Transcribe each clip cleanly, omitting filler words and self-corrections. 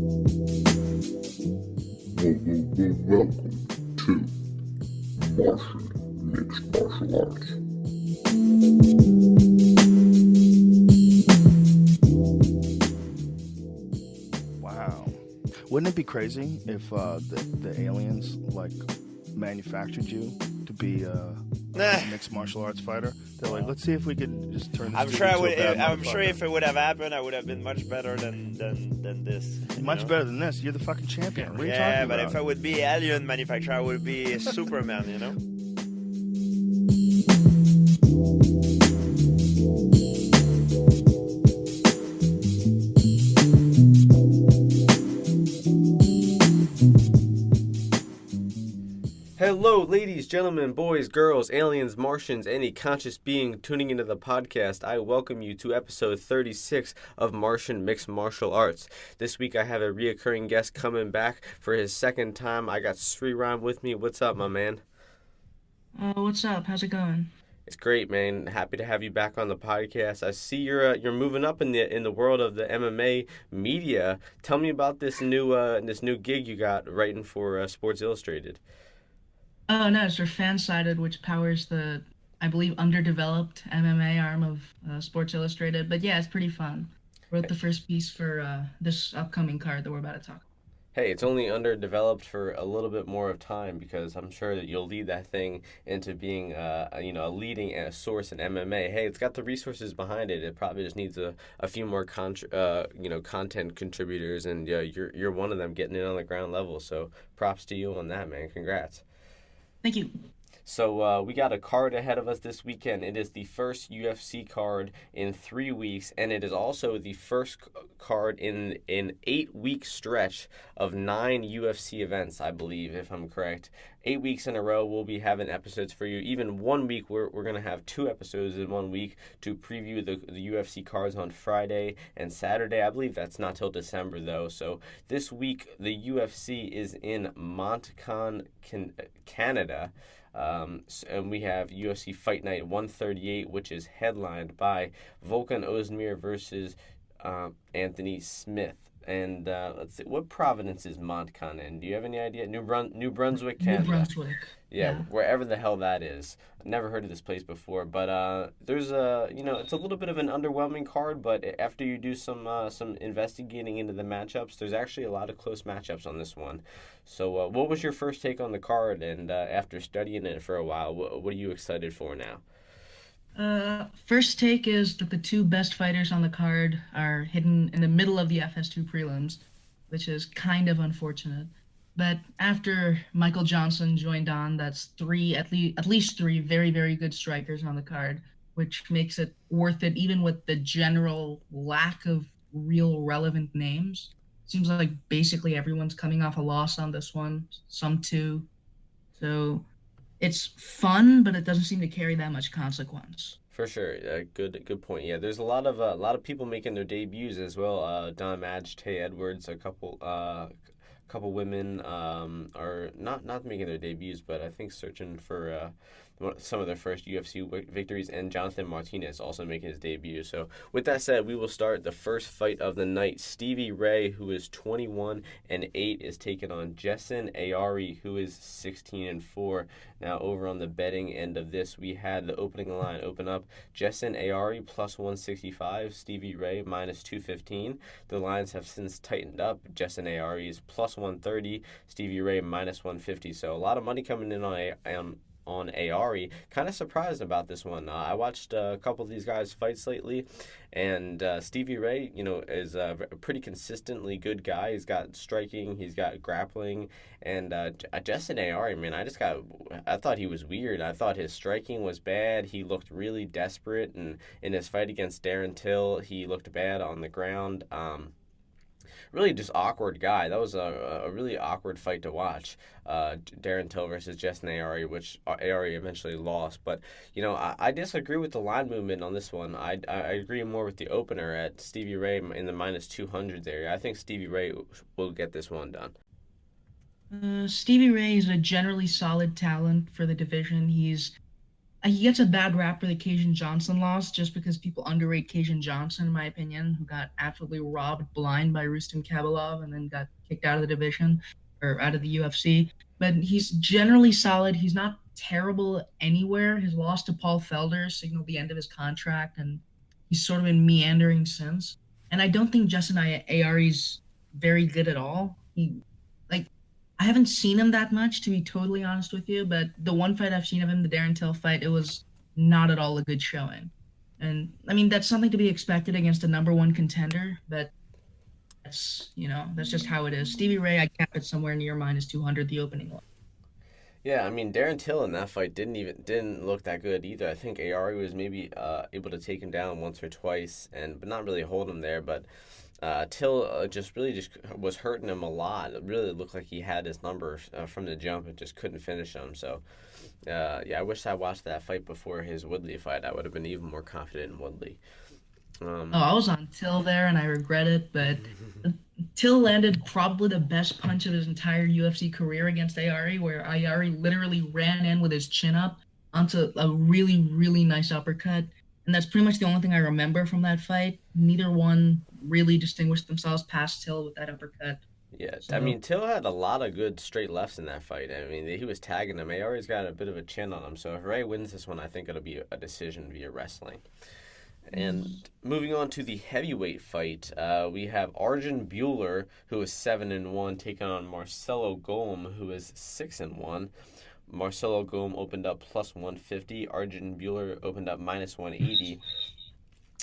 Welcome to Martian Mixed Martial Arts. Wow. Wouldn't it be crazy if the aliens like manufactured you to be a mixed martial arts fighter? They're like, let's see if we could just turn this. I'm sure if it would have happened, I would have been much better than this. Much better than this. You're the fucking champion. What are you talking Yeah, about? but if I would be alien manufacturer, I would be Superman. You know. Hello, ladies, gentlemen, boys, girls, aliens, Martians, any conscious being tuning into the podcast. I welcome you to episode 36 of Martian Mixed Martial Arts. This week I have a reoccurring guest coming back for his second time. I got Sriram with me. What's up, my man? What's up? How's it going? It's great, man. Happy to have you back on the podcast. I see you're moving up in the world of the MMA media. Tell me about this new gig you got writing for Sports Illustrated. Oh, no, it's for Fansided, which powers the, I believe, underdeveloped MMA arm of Sports Illustrated. But yeah, it's pretty fun. Wrote the first piece for this upcoming card that we're about to talk about. Hey, it's only underdeveloped for a little bit more of time because I'm sure that you'll lead that thing into being, a leading source in MMA. Hey, it's got the resources behind it. It probably just needs a few more content contributors, and you're one of them getting it on the ground level. So props to you on that, man. Congrats. Thank you. So we got a card ahead of us this weekend. It is the first UFC card in 3 weeks, and it is also the first card in an 8-week stretch of 9 UFC events, I believe, if I'm correct. 8 weeks in a row, we'll be having episodes for you. Even 1 week, we're going to have 2 episodes in 1 week to preview the UFC cards on Friday and Saturday. I believe that's not till December, though. So this week, the UFC is in Montcon, Canada. And we have UFC Fight Night 138, which is headlined by Volkan Ozdemir versus Anthony Smith. And let's see, what province is Montcon in? Do you have any idea? New Brunswick, Canada. New Brunswick. Yeah, wherever the hell that is. I've never heard of this place before, but there's it's a little bit of an underwhelming card, but after you do some investigating into the matchups, there's actually a lot of close matchups on this one. So what was your first take on the card, and after studying it for a while, what are you excited for now? First take is that the 2 best fighters on the card are hidden in the middle of the FS2 prelims, which is kind of unfortunate. But after Michael Johnson joined on, that's at least 3 very, very good strikers on the card, which makes it worth it even with the general lack of real relevant names. Seems like basically everyone's coming off a loss on this one, some 2. So it's fun, but it doesn't seem to carry that much consequence. For sure, good point. Yeah, there's a lot of people making their debuts as well. Don Madge, Tay Edwards, a couple women are not making their debuts, but I think searching for some of their first UFC victories, and Jonathan Martinez also making his debut. So with that said, we will start the first fight of the night. Stevie Ray, who is 21-8, is taking on Jessen Ayari, who is 16-4. Now over on the betting end of this, we had the opening line open up Jessen Ayari plus 165, Stevie Ray minus 215. The lines have since tightened up. Jessen Ayari is plus 130, Stevie Ray minus 150. So a lot of money coming in on Ayari. Kind of surprised about this one. I watched a couple of these guys' fights lately, and Stevie Ray, is a pretty consistently good guy. He's got striking, he's got grappling, and Jessen Ayari, man, I thought he was weird. I thought his striking was bad. He looked really desperate, and in his fight against Darren Till, he looked bad on the ground. Really just awkward guy. That was a really awkward fight to watch. Darren Till versus Jessen Ayari, which Ayari eventually lost. But, I disagree with the line movement on this one. I agree more with the opener at Stevie Ray in the minus 200 area. I think Stevie Ray will get this one done. Stevie Ray is a generally solid talent for the division. He's he gets a bad rap for the Cajun Johnson loss just because people underrate Cajun Johnson, in my opinion, who got absolutely robbed blind by Rustam Khabilov and then got kicked out of the division or out of the UFC. But he's generally solid. He's not terrible anywhere. His loss to Paul Felder signaled the end of his contract, and he's sort of been meandering since. And I don't think Justin Ayari's very good at all. Like I haven't seen him that much, to be totally honest with you, but the one fight I've seen of him, the Darren Till fight, it was not at all a good showing. And I mean, that's something to be expected against a number one contender, but that's just how it is. Stevie Ray, I cap it somewhere near -200, the opening one. Yeah, I mean Darren Till in that fight didn't look that good either. I think Ayari was maybe able to take him down once or twice, but not really hold him there. But Till just was hurting him a lot. It really looked like he had his number from the jump and just couldn't finish him. So yeah, I wish I watched that fight before his Woodley fight. I would have been even more confident in Woodley. I was on Till there, and I regret it, but Till landed probably the best punch of his entire UFC career against Ayari, where Ayari literally ran in with his chin up onto a really, really nice uppercut. And that's pretty much the only thing I remember from that fight. Neither one really distinguished themselves past Till with that uppercut. Yeah, So, I mean, Till had a lot of good straight lefts in that fight. I mean, he was tagging him. Ayari's got a bit of a chin on him, so if Ray wins this one, I think it'll be a decision via wrestling. And moving on to the heavyweight fight, we have Arjun Bueller, who is 7-1, taking on Marcelo Golm, who is 6-1. Marcelo Golm opened up +150. Arjun Bueller opened up -180.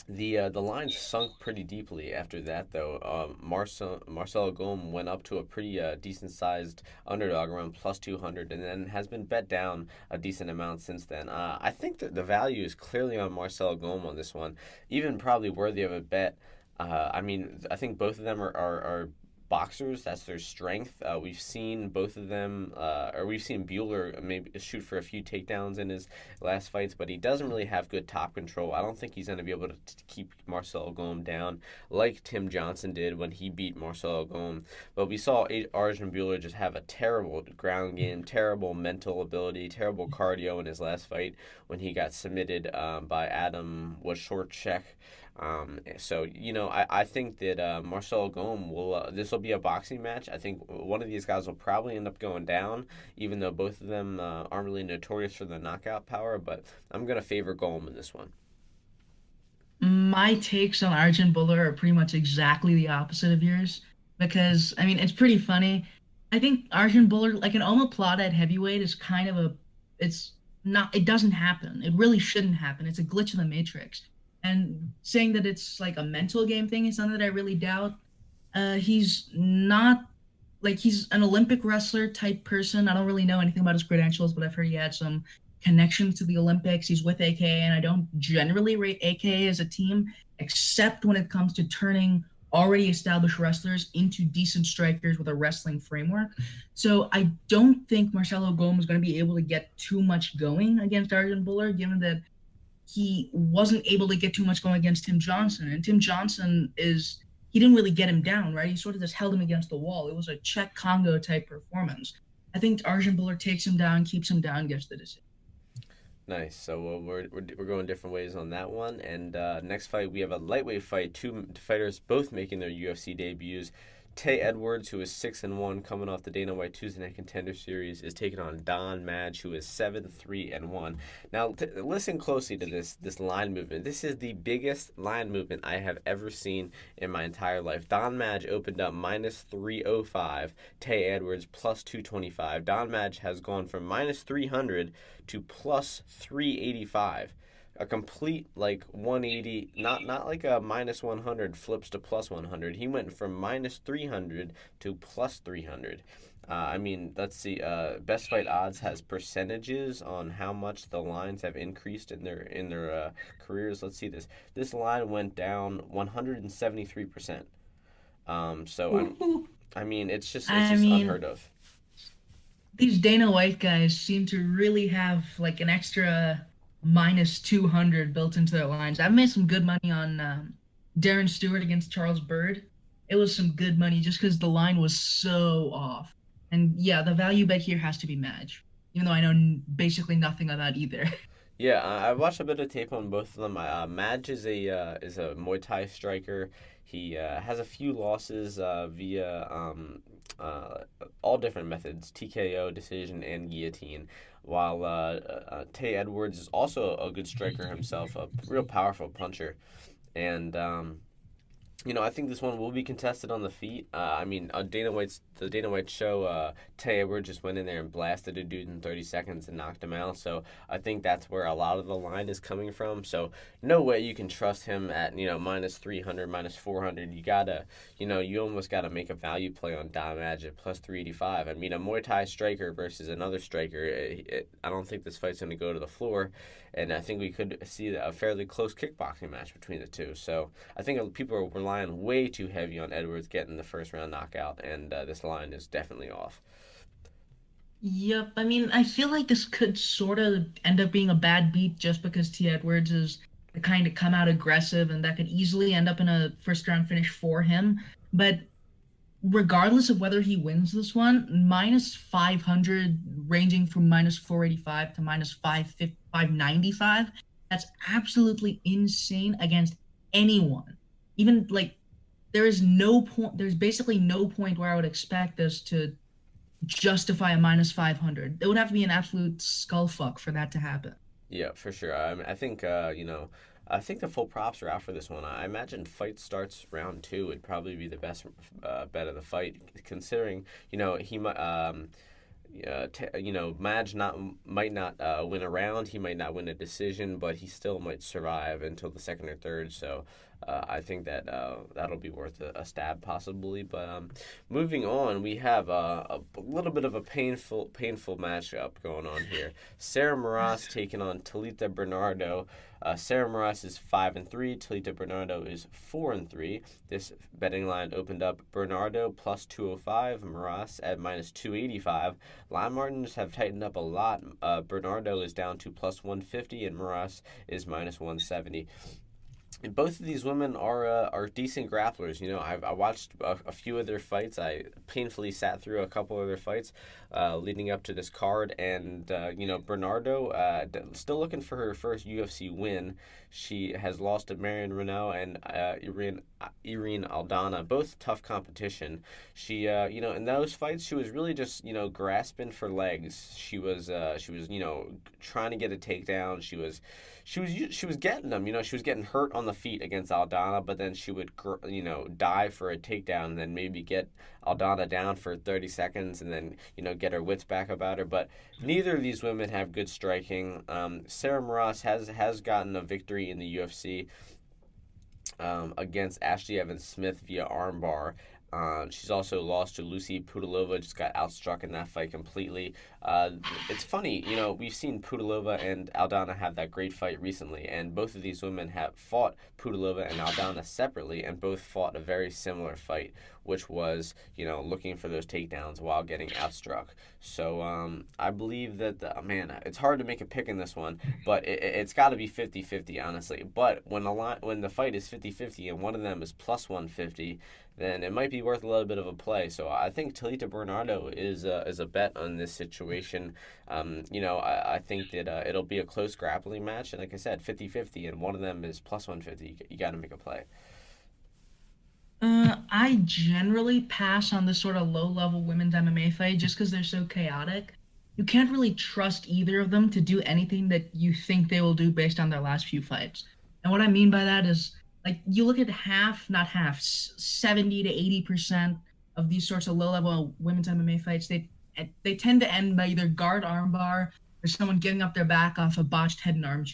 The line sunk pretty deeply after that, though. Marcelo Golm went up to a pretty decent-sized underdog around +200, and then has been bet down a decent amount since then. I think that the value is clearly on Marcelo Golm on this one, even probably worthy of a bet. I mean, I think both of them are boxers. That's their strength. We've seen both of them, or we've seen Bueller maybe shoot for a few takedowns in his last fights, but he doesn't really have good top control. I don't think he's going to be able to keep Marcelo Golm down like Tim Johnson did when he beat Marcelo Golm. But we saw Arjun Bueller just have a terrible ground game, terrible mental ability, terrible cardio in his last fight when he got submitted by Adam Waszorczak. So, I think that Marcelo Golm this will be a boxing match. I think one of these guys will probably end up going down, even though both of them aren't really notorious for their knockout power, but I'm going to favor Golm in this one. my takes on Arjun Buller are pretty much exactly the opposite of yours because, I mean, it's pretty funny. I think Arjun Buller, like an omoplata at heavyweight, is kind of it doesn't happen. It really shouldn't happen. It's a glitch in the matrix. And saying that it's like a mental game thing is something that I really doubt. He's not he's an Olympic wrestler type person. I don't really know anything about his credentials, but I've heard he had some connections to the Olympics. He's with AKA, and I don't generally rate AKA as a team, except when it comes to turning already established wrestlers into decent strikers with a wrestling framework. So I don't think Marcelo Golm is going to be able to get too much going against Arjun Buller, given that he wasn't able to get too much going against Tim Johnson. And Tim Johnson he didn't really get him down, right? He sort of just held him against the wall. It was a Czech Congo type performance. I think Arjun Buller takes him down, keeps him down, gets the decision. Nice. So we're going different ways on that one. And next fight, we have a lightweight fight. Two fighters both making their UFC debuts. Tay Edwards, who is 6-1, coming off the Dana White Tuesday Night Contender Series, is taking on Don Madge, who is 7-3-1. Now, listen closely to this line movement. This is the biggest line movement I have ever seen in my entire life. Don Madge opened up -305. Tay Edwards +225. Don Madge has gone from -300 to +385. A complete 180, not like a -100 flips to +100. He went from -300 to +300. I mean, let's see. Best Fight Odds has percentages on how much the lines have increased in their careers. Let's see this. This line went down 173%. I mean, it's just unheard of. These Dana White guys seem to really have an extra -200 built into their lines. I've made some good money on Darren Stewart against Charles Byrd. It was some good money just because the line was so off. And yeah, the value bet here has to be Madge, even though I know basically nothing about either. Yeah, I watched a bit of tape on both of them. Madge is a Muay Thai striker. He has a few losses via all different methods: TKO, decision, and guillotine. While Tay Edwards is also a good striker himself, a real powerful puncher, and I think this one will be contested on the feet. The Dana White show, Tay Edwards just went in there and blasted a dude in 30 seconds and knocked him out. So I think that's where a lot of the line is coming from. So no way you can trust him at minus 300, minus 400. You almost gotta make a value play on Dom Madge at plus 385. I mean, a Muay Thai striker versus another striker. I don't think this fight's gonna go to the floor. And I think we could see a fairly close kickboxing match between the two. So I think people are relying way too heavy on Edwards getting the first round knockout, and this line is definitely off. Yep. I mean, I feel like this could sort of end up being a bad beat just because T. Edwards is the kind to come out aggressive, and that could easily end up in a first round finish for him. But regardless of whether he wins this one, minus 500, ranging from minus 485 to minus 595, that's absolutely insane against anyone. Even like there's basically no point where I would expect this to justify a minus 500. It would have to be an absolute skull fuck for that to happen. Yeah, for sure. I think I think the full props are out for this one. I imagine fight starts round 2 would probably be the best bet of the fight, considering he might. Madge might not win a round. He might not win a decision, but he still might survive until the second or third. So I think that that'll be worth a stab possibly. But moving on, we have a little bit of a painful matchup going on here. Sarah Moras taking on Talita Bernardo. Sarah Moras is 5-3. Talita Bernardo is 4-3. This betting line opened up Bernardo plus 205, Moras at minus 285. Line margins have tightened up a lot. Bernardo is down to plus 150, and Moras is minus 170. And both of these women are decent grapplers. I watched a few of their fights. I painfully sat through a couple of their fights leading up to this card. And, Bernardo, still looking for her first UFC win. She has lost to Marion Renault and Irene Aldana, both tough competition. She, in those fights, she was really just, grasping for legs. She was trying to get a takedown. She was getting them. She was getting hurt on the feet against Aldana, but then she would, dive for a takedown and then maybe get Aldana down for 30 seconds and then, get her wits back about her. But neither of these women have good striking. Sarah Moras has gotten a victory in the UFC against Ashley Evans Smith via armbar. She's also lost to Lucy Pudilova, just got outstruck in that fight completely. It's funny, we've seen Pudilova and Aldana have that great fight recently, and both of these women have fought Pudilova and Aldana separately, and both fought a very similar fight, which was, looking for those takedowns while getting outstruck. So I believe that, it's hard to make a pick in this one, but it's got to be 50-50, honestly. But when the fight is 50-50 and one of them is plus 150, then it might be worth a little bit of a play. So I think Talita Bernardo is a bet on this situation. I think that it'll be a close grappling match, and like I said, 50-50, and one of them is plus 150. You got to make a play. I generally pass on this sort of low-level women's MMA fight just because they're so chaotic. You can't really trust either of them to do anything that you think they will do based on their last few fights. And what I mean by that is, like, you look at 70 to 80% of these sorts of low-level women's MMA fights, they tend to end by either guard armbar or someone getting up their back off a botched head and arm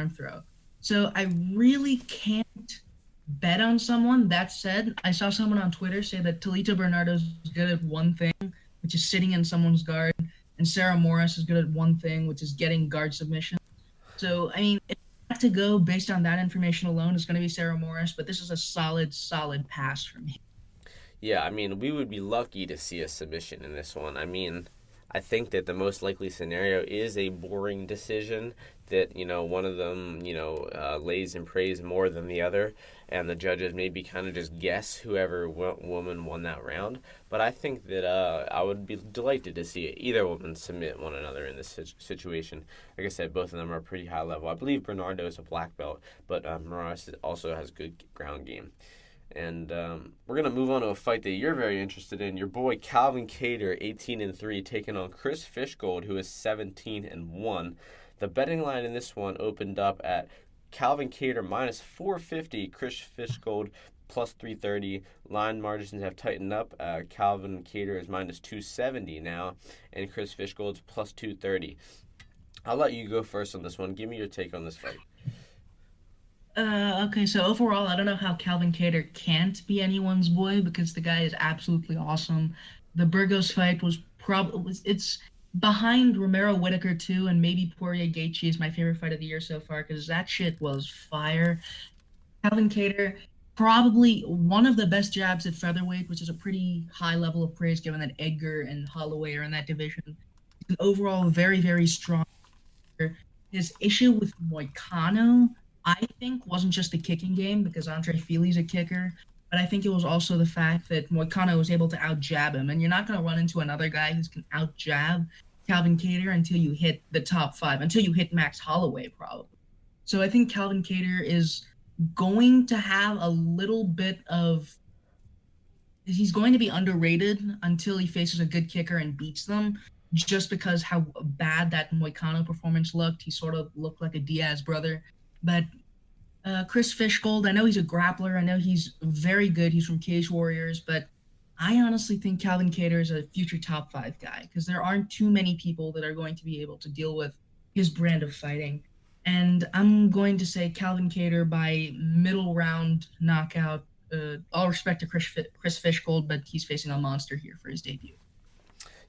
throw. So I really can't bet on someone. That said, I saw someone on Twitter say that Talita Bernardo's good at one thing, which is sitting in someone's guard, and Sarah Moras is good at one thing, which is getting guard submission. So, I mean, if I have to go based on that information alone, it's going to be Sarah Moras, but this is a solid pass for me. Yeah, we would be lucky to see a submission in this one. I think that the most likely scenario is a boring decision that, one of them, lays in praise more than the other, and the judges maybe kind of just guess whoever woman won that round. But I think that I would be delighted to see either woman submit one another in this situation. Like I said, both of them are pretty high level. I believe Bernardo is a black belt, but Morales also has good ground game. And we're going to move on to a fight that you're very interested in. Your boy Calvin Kattar, 18-3, taking on Chris Fishgold, who is 17-1. The betting line in this one opened up at Calvin Kattar minus 450, Chris Fishgold plus 330. Line margins have tightened up. Calvin Kattar is minus 270 now, and Chris Fishgold's plus 230. I'll let you go first on this one. Give me your take on this fight. Okay, so overall, I don't know how Calvin Kattar can't be anyone's boy because the guy is absolutely awesome. The Burgos fight was it's behind Romero Whitaker too, and maybe Poirier Gaethje is my favorite fight of the year so far because that shit was fire. Calvin Kattar, probably one of the best jabs at featherweight, which is a pretty high level of praise given that Edgar and Holloway are in that division. He's an overall very, very strong. His issue with Moicano, I think, wasn't just the kicking game because Andre Fili's a kicker, but I think it was also the fact that Moicano was able to out-jab him, and you're not going to run into another guy who can out-jab Calvin Kattar until you hit the top 5, until you hit Max Holloway, probably. So I think Calvin Kattar is going to have a little bit of... He's going to be underrated until he faces a good kicker and beats them, just because how bad that Moicano performance looked. He sort of looked like a Diaz brother. But Chris Fishgold, I know he's a grappler. I know he's very good. He's from Cage Warriors. But I honestly think Calvin Kattar is a future top 5 guy because there aren't too many people that are going to be able to deal with his brand of fighting. And I'm going to say Calvin Kattar by middle round knockout. All respect to Chris Fishgold, but he's facing a monster here for his debut.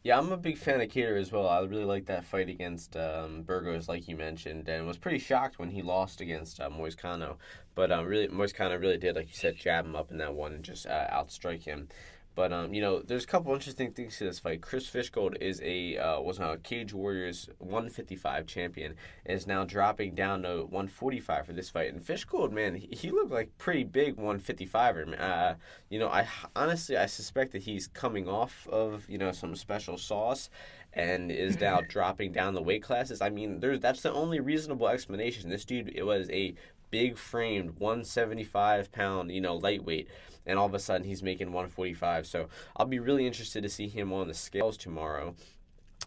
Yeah, I'm a big fan of Kattar as well. I really liked that fight against Burgos, like you mentioned, and was pretty shocked when he lost against Moicano. But Moicano really did, like you said, jab him up in that one and just outstrike him. But there's a couple interesting things to this fight. Chris Fishgold is was a Cage Warriors 155 champion and is now dropping down to 145 for this fight. And Fishgold, man, he looked like pretty big 155er. I suspect that he's coming off of some special sauce and is now dropping down the weight classes. I mean, that's the only reasonable explanation. This dude, it was a big framed 175 pound lightweight, and all of a sudden he's making 145. So I'll be really interested to see him on the scales tomorrow.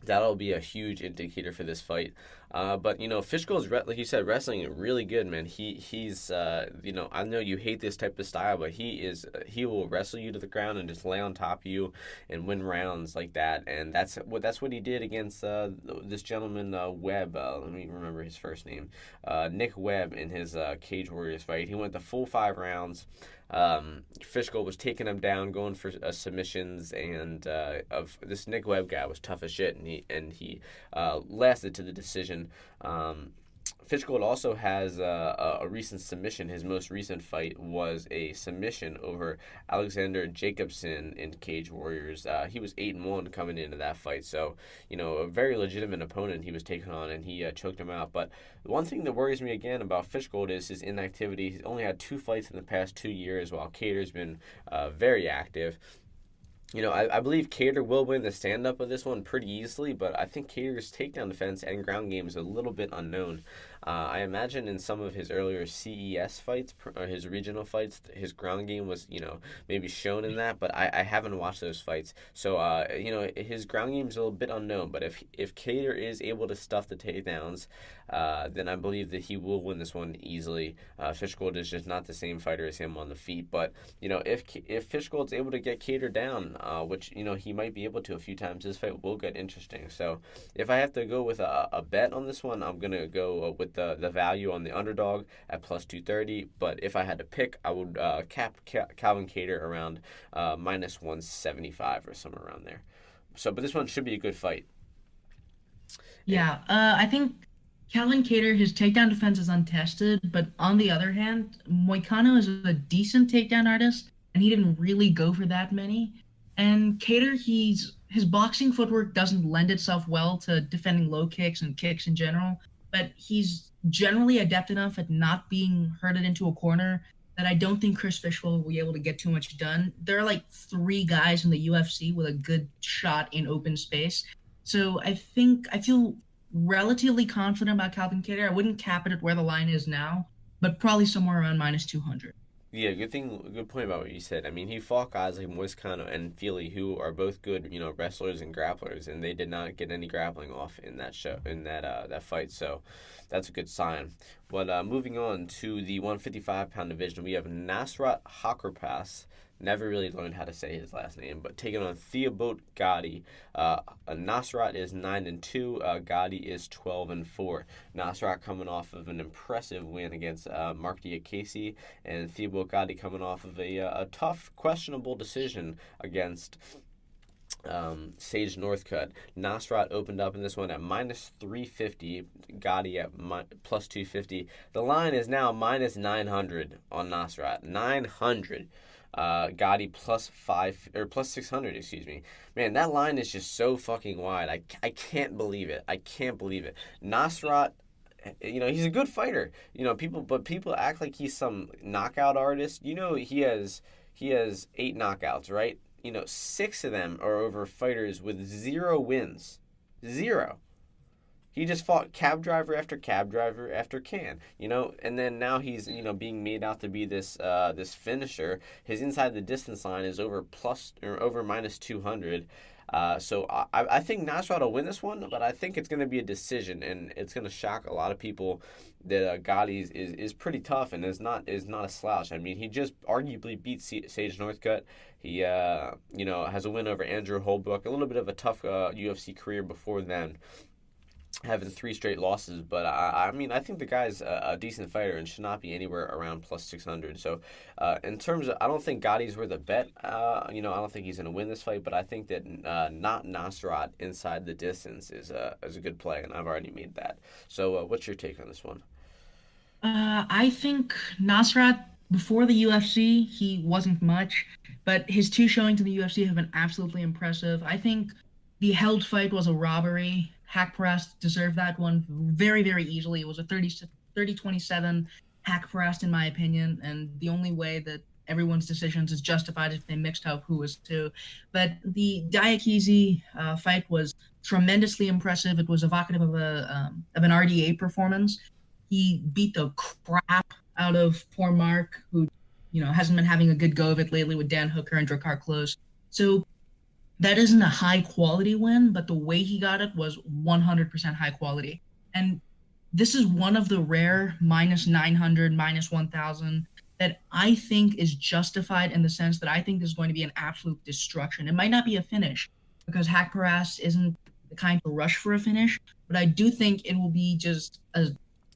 That'll be a huge indicator for this fight. But Fishgold's, like you said, wrestling really good, man. He's I know you hate this type of style, but he will wrestle you to the ground and just lay on top of you and win rounds like that. And that's what he did against this gentleman Webb. Let me remember his first name, Nick Webb, in his Cage Warriors fight. He went the full 5 rounds. Fishgold was taking him down, going for submissions, and of this Nick Webb guy was tough as shit, and he lasted to the decision. Fishgold also has a recent submission. His most recent fight was a submission over Alexander Jacobson in Cage Warriors. He was 8-1 coming into that fight, so a very legitimate opponent he was taking on, and he choked him out. But the one thing that worries me again about Fishgold is his inactivity. He's only had 2 fights in the past 2 years, while Kattar's been very active. I believe Kattar will win the stand-up of this one pretty easily, but I think Kattar's takedown defense and ground game is a little bit unknown. I imagine in some of his earlier CES fights, or his regional fights, his ground game was, maybe shown in that, but I haven't watched those fights. So, his ground game is a little bit unknown, but if Kattar is able to stuff the takedowns, then I believe that he will win this one easily. Fishgold is just not the same fighter as him on the feet, but, if Fishgold's able to get Kattar down, which, he might be able to a few times, this fight will get interesting. So, if I have to go with a bet on this one, I'm going to go with the value on the underdog at plus 230, but if I had to pick, I would cap Calvin Kattar around minus 175 or somewhere around there. So, but this one should be a good fight. Yeah, I think Calvin Kattar, his takedown defense is untested, but on the other hand, Moicano is a decent takedown artist, and he didn't really go for that many. And Cater, his boxing footwork doesn't lend itself well to defending low kicks and kicks in general, but he's generally adept enough at not being herded into a corner that I don't think Chris Fishwell will be able to get too much done. There are like 3 guys in the UFC with a good shot in open space. So I feel relatively confident about Calvin Cater. I wouldn't cap it at where the line is now, but probably somewhere around minus 200. Yeah, good point about what you said. I mean, he fought guys like Moiscano and Feely, who are both good, wrestlers and grapplers, and they did not get any grappling off in that that fight. So that's a good sign. But moving on to the 155-pound division, we have Nasrat Hakarpas. Never really learned how to say his last name, but taking on Theobot Gotti. Nasrat is 9-2. Gotti is 12-4. Nasrat coming off of an impressive win against Mark Diakese, and Theobot Gotti coming off of a tough, questionable decision against Sage Northcutt. Nasrat opened up in this one at minus 350. Gotti at plus 250. The line is now minus 900 on Nasrat. 900. Gotti plus 600, excuse me. Man, that line is just so fucking wide. I can't believe it. Nasrat, he's a good fighter. People act like he's some knockout artist. He has 8 knockouts, right? 6 of them are over fighters with 0 wins. 0. He just fought cab driver after cab driver after can, and then now he's, being made out to be this finisher. His inside the distance line is over minus 200. So I think Nasrat will win this one, but I think it's going to be a decision, and it's going to shock a lot of people that Gotti is pretty tough and is not a slouch. I mean, he just arguably beat Sage Northcutt. He has a win over Andrew Holbrook, a little bit of a tough UFC career before then, having 3 straight losses, but I think the guy's a decent fighter and should not be anywhere around plus 600. So, in terms of, I don't think Gotti's worth a bet. I don't think he's going to win this fight, but I think that not Nasrat inside the distance is a good play, and I've already made that. So, what's your take on this one? I think Nasrat, before the UFC, he wasn't much, but his 2 showings in the UFC have been absolutely impressive. I think the held fight was a robbery. Haqparast deserved that one very, very easily. It was a 30-27 Haqparast, in my opinion, and the only way that everyone's decisions is justified if they mixed up who was who. But the Diakese fight was tremendously impressive. It was evocative of an RDA performance. He beat the crap out of poor Mark, who hasn't been having a good go of it lately with Dan Hooker and Drakkar Klose. So that isn't a high quality win, but the way he got it was 100% high quality. And this is one of the rare minus 900, minus 1,000 that I think is justified in the sense that I think this is going to be an absolute destruction. It might not be a finish because Haqparast isn't the kind to rush for a finish, but I do think it will be just a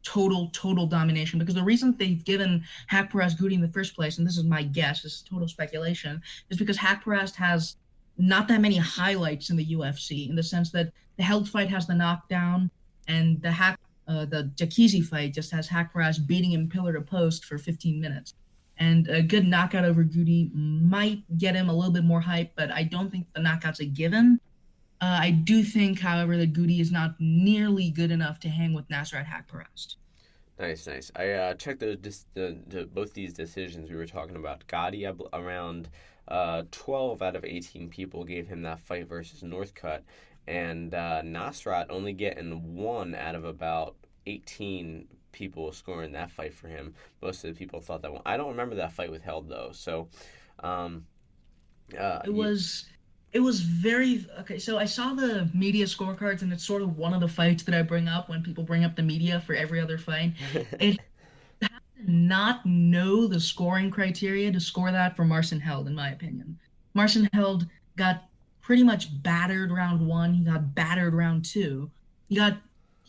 total domination, because the reason they've given Haqparast Goody in the first place, and this is my guess, this is total speculation, is because Haqparast has not that many highlights in the UFC, in the sense that the held fight has the knockdown, and the Diakese fight just has Haqparast beating him pillar to post for 15 minutes. And a good knockout over Goody might get him a little bit more hype, but I don't think the knockout's a given. I do think, however, that Goody is not nearly good enough to hang with Nasrat Haqparast. Nice. I checked both these decisions we were talking about. Gotti, around 12 out of 18 people gave him that fight versus Northcutt, and Nasrat only getting 1 out of about 18 people scoring that fight for him. Most of the people thought that one. I don't remember that fight with held though. So, it was very okay. So I saw the media scorecards, and it's sort of one of the fights that I bring up when people bring up the media for every other fight. It have to not know the scoring criteria to score that for Marcin Held, in my opinion. Marcin Held got pretty much battered round 1. He got battered round 2. He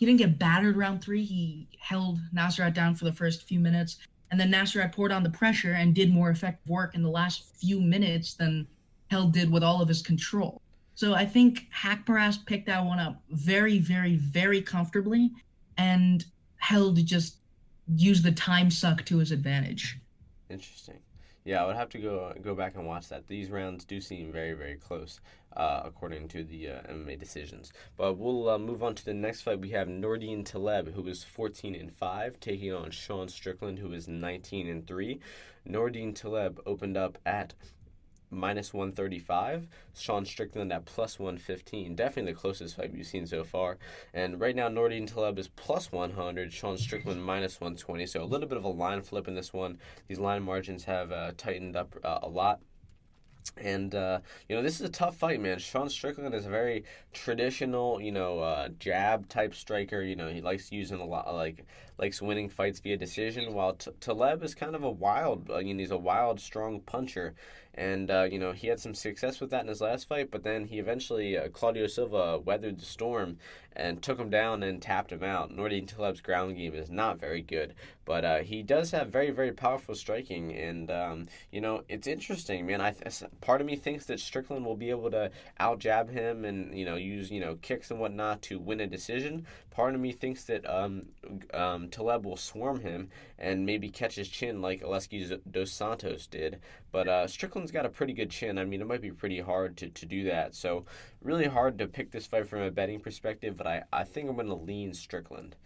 didn't get battered round 3. He held Nasrat down for the first few minutes, and then Nasrat poured on the pressure and did more effective work in the last few minutes than Held did with all of his control. So I think Haqparast picked that one up very, very, very comfortably, and Held just used the time suck to his advantage. Interesting. Yeah, I would have to go back and watch that. These rounds do seem very, very close, according to the MMA decisions. But we'll move on to the next fight. We have Nordine Taleb, who is 14-5, taking on Sean Strickland, who is 19-3. Nordine Taleb opened up at -135. Sean Strickland at +115. Definitely the closest fight we've seen so far. And right now, Nordine Taleb is +100. Sean Strickland -120. So a little bit of a line flip in this one. These line margins have tightened up a lot. And, this is a tough fight, man. Sean Strickland is a very traditional, jab type striker. He likes using a lot, likes winning fights via decision, while Taleb is kind of a wild, he's a wild, strong puncher. And, he had some success with that in his last fight, but then he eventually, Claudio Silva weathered the storm and took him down and tapped him out. Nordine Taleb's ground game is not very good, but he does have very, very powerful striking. And, it's interesting, man. Part of me thinks that Strickland will be able to out-jab him and, use, kicks and whatnot to win a decision. Part of me thinks that Taleb will swarm him and maybe catch his chin like Aleski dos Santos did. But Strickland's got a pretty good chin. I mean, it might be pretty hard to do that. So really hard to pick this fight from a betting perspective, but I think I'm going to lean Strickland.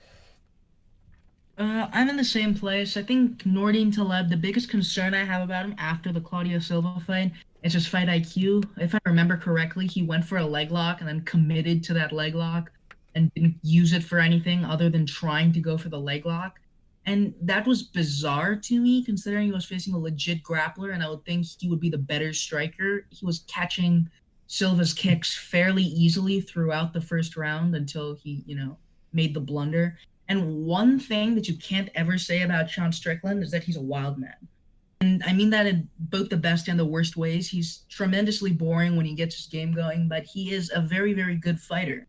I'm in the same place. I think Nordine Taleb, the biggest concern I have about him after the Claudio Silva fight is his fight IQ. If I remember correctly, he went for a leg lock and then committed to that leg lock and didn't use it for anything other than trying to go for the leg lock. And that was bizarre to me, considering he was facing a legit grappler, and I would think he would be the better striker. He was catching Silva's kicks fairly easily throughout the first round until he, made the blunder. And one thing that you can't ever say about Sean Strickland is that he's a wild man. And I mean that in both the best and the worst ways. He's tremendously boring when he gets his game going, but he is a very, very good fighter.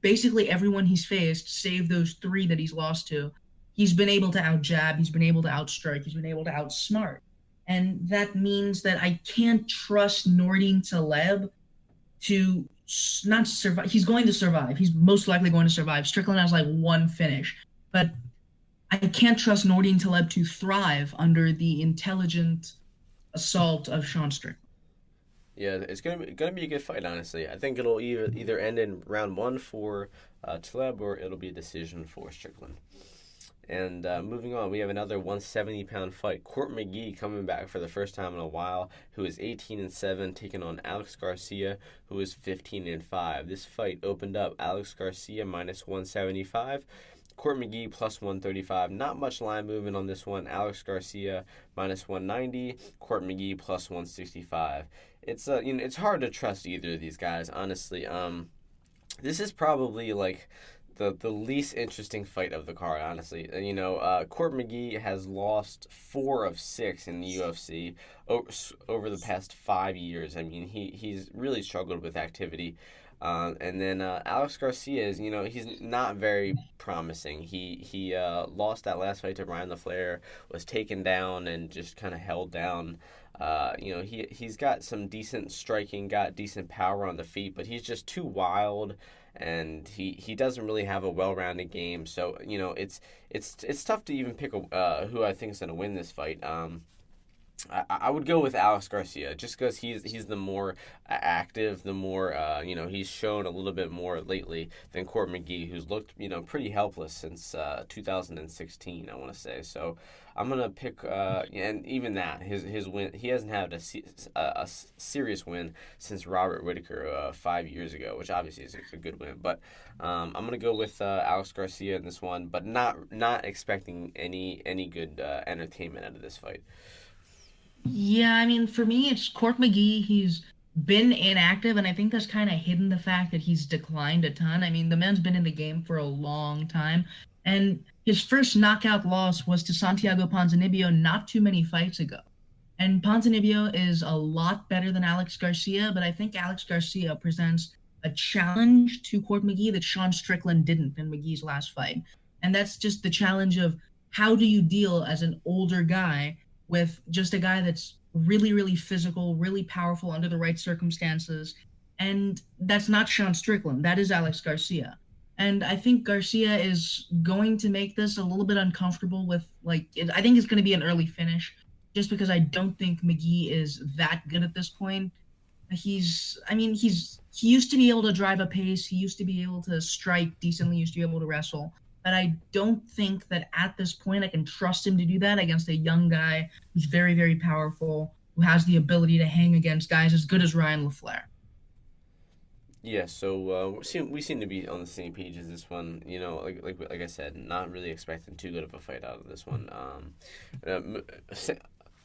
Basically everyone he's faced, save those 3 that he's lost to, he's been able to out-jab, he's been able to outstrike, he's been able to outsmart. And that means that I can't trust Nordine Taleb to not survive. He's going to survive. He's most likely going to survive. Strickland has 1 finish. But I can't trust Nordine Taleb to thrive under the intelligent assault of Sean Strickland. Yeah, it's gonna be a good fight, honestly. I think it'll either end in round 1 for Taleb, or it'll be a decision for Strickland. And moving on, we have another 170-pound fight. Court McGee coming back for the first time in a while, who is 18-7, taking on Alex Garcia, who is 15-5. This fight opened up Alex Garcia -175. Court McGee +135. Not much line movement on this one. Alex Garcia -190. Court McGee +165. It's hard to trust either of these guys, honestly. This is probably the least interesting fight of the card, honestly. Court McGee has lost 4 of 6 in the UFC over the past 5 years. I mean, he's really struggled with activity. And then Alex Garcia is, he's not very promising. He lost that last fight to Ryan LaFleur, was taken down and just kind of held down. He's got some decent striking, got decent power on the feet, but he's just too wild, and he doesn't really have a well-rounded game. So it's tough to even pick who I think is going to win this fight. I would go with Alex Garcia just because he's the more active, the more he's shown a little bit more lately than Court McGee, who's looked pretty helpless since 2016, I want to say. So I'm gonna pick and even that his win, he hasn't had a serious win since Robert Whittaker 5 years ago, which obviously is a good win. But I'm gonna go with Alex Garcia in this one, but not expecting any good entertainment out of this fight. Yeah, I mean, for me, it's Court McGee. He's been inactive, and I think that's kind of hidden the fact that he's declined a ton. I mean, the man's been in the game for a long time, and his first knockout loss was to Santiago Ponzinibbio not too many fights ago. And Ponzinibbio is a lot better than Alex Garcia, but I think Alex Garcia presents a challenge to Court McGee that Sean Strickland didn't in McGee's last fight. And that's just the challenge of how do you deal as an older guy with just a guy that's really, really physical, really powerful under the right circumstances. And that's not Sean Strickland. That is Alex Garcia. And I think Garcia is going to make this a little bit uncomfortable with, I think it's going to be an early finish just because I don't think McGee is that good at this point. He used to be able to drive a pace. He used to be able to strike decently, used to be able to wrestle. But I don't think that at this point I can trust him to do that against a young guy who's very, very powerful, who has the ability to hang against guys as good as Ryan LaFleur. Yeah, so we seem to be on the same page as this one. You know, like I said, not really expecting too good of a fight out of this one.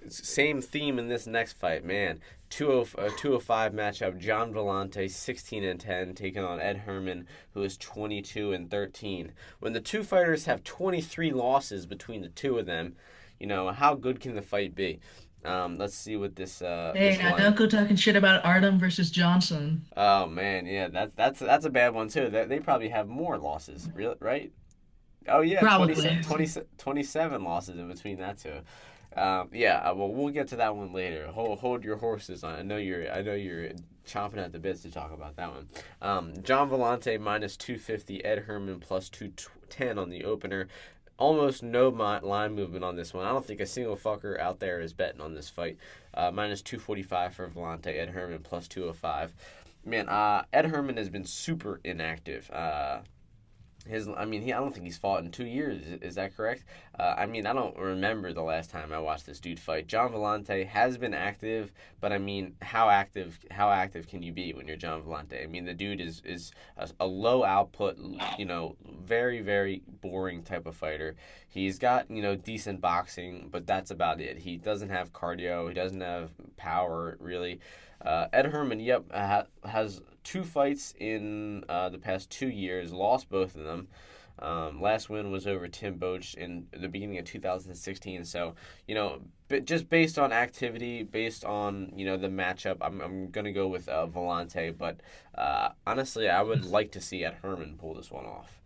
Same theme in this next fight, man. 205 matchup. John Vellante, 16-10, taking on Ed Herman, who is 22-13. When the two fighters have 23 losses between the two of them, you know, how good can the fight be? Let's see what this. Hey, now don't go talking shit about Artem versus Johnson. Oh man, yeah, that's a bad one too. They probably have more losses, right? Oh yeah, Probably. 27 losses in between that two. Well, we'll get to that one later. Hold your horses on. I know you're chomping at the bits to talk about that one. John Vellante minus 250, Ed Herman plus 210 on the opener. Almost no line movement on this one. I don't think a single fucker out there is betting on this fight. Minus 245 for Vellante, Ed Herman plus 205. Man, Ed Herman has been super inactive. I don't think he's fought in 2 years. Is that correct? I don't remember the last time I watched this dude fight. John Vellante has been active, but I mean, how active can you be when you're John Vellante? I mean, the dude is a low output, you know, very, very boring type of fighter. He's got, you know, decent boxing, but that's about it. He doesn't have cardio. He doesn't have power, really. Ed Herman, has 2 fights in the past 2 years, lost both of them. Last win was over Tim Boach in the beginning of 2016. So, you know, just based on activity, based on, you know, the matchup, I'm going to go with Vellante. But honestly, I would like to see Ed Herman pull this one off.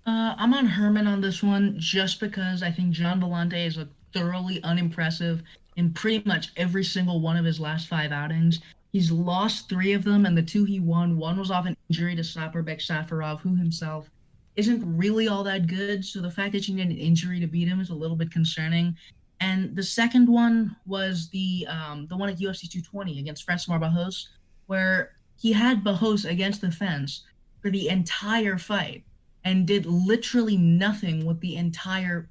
I'm on Herman on this one just because I think John Vellante is thoroughly unimpressive in pretty much every single one of his last 5 outings. He's lost 3 of them, and the 2 he won, one was off an injury to Saperbek Safarov, who himself isn't really all that good. So the fact that you need an injury to beat him is a little bit concerning. And the second one was the one at UFC 220 against Francois Barros, where he had Barros against the fence for the entire fight and did literally nothing with the entire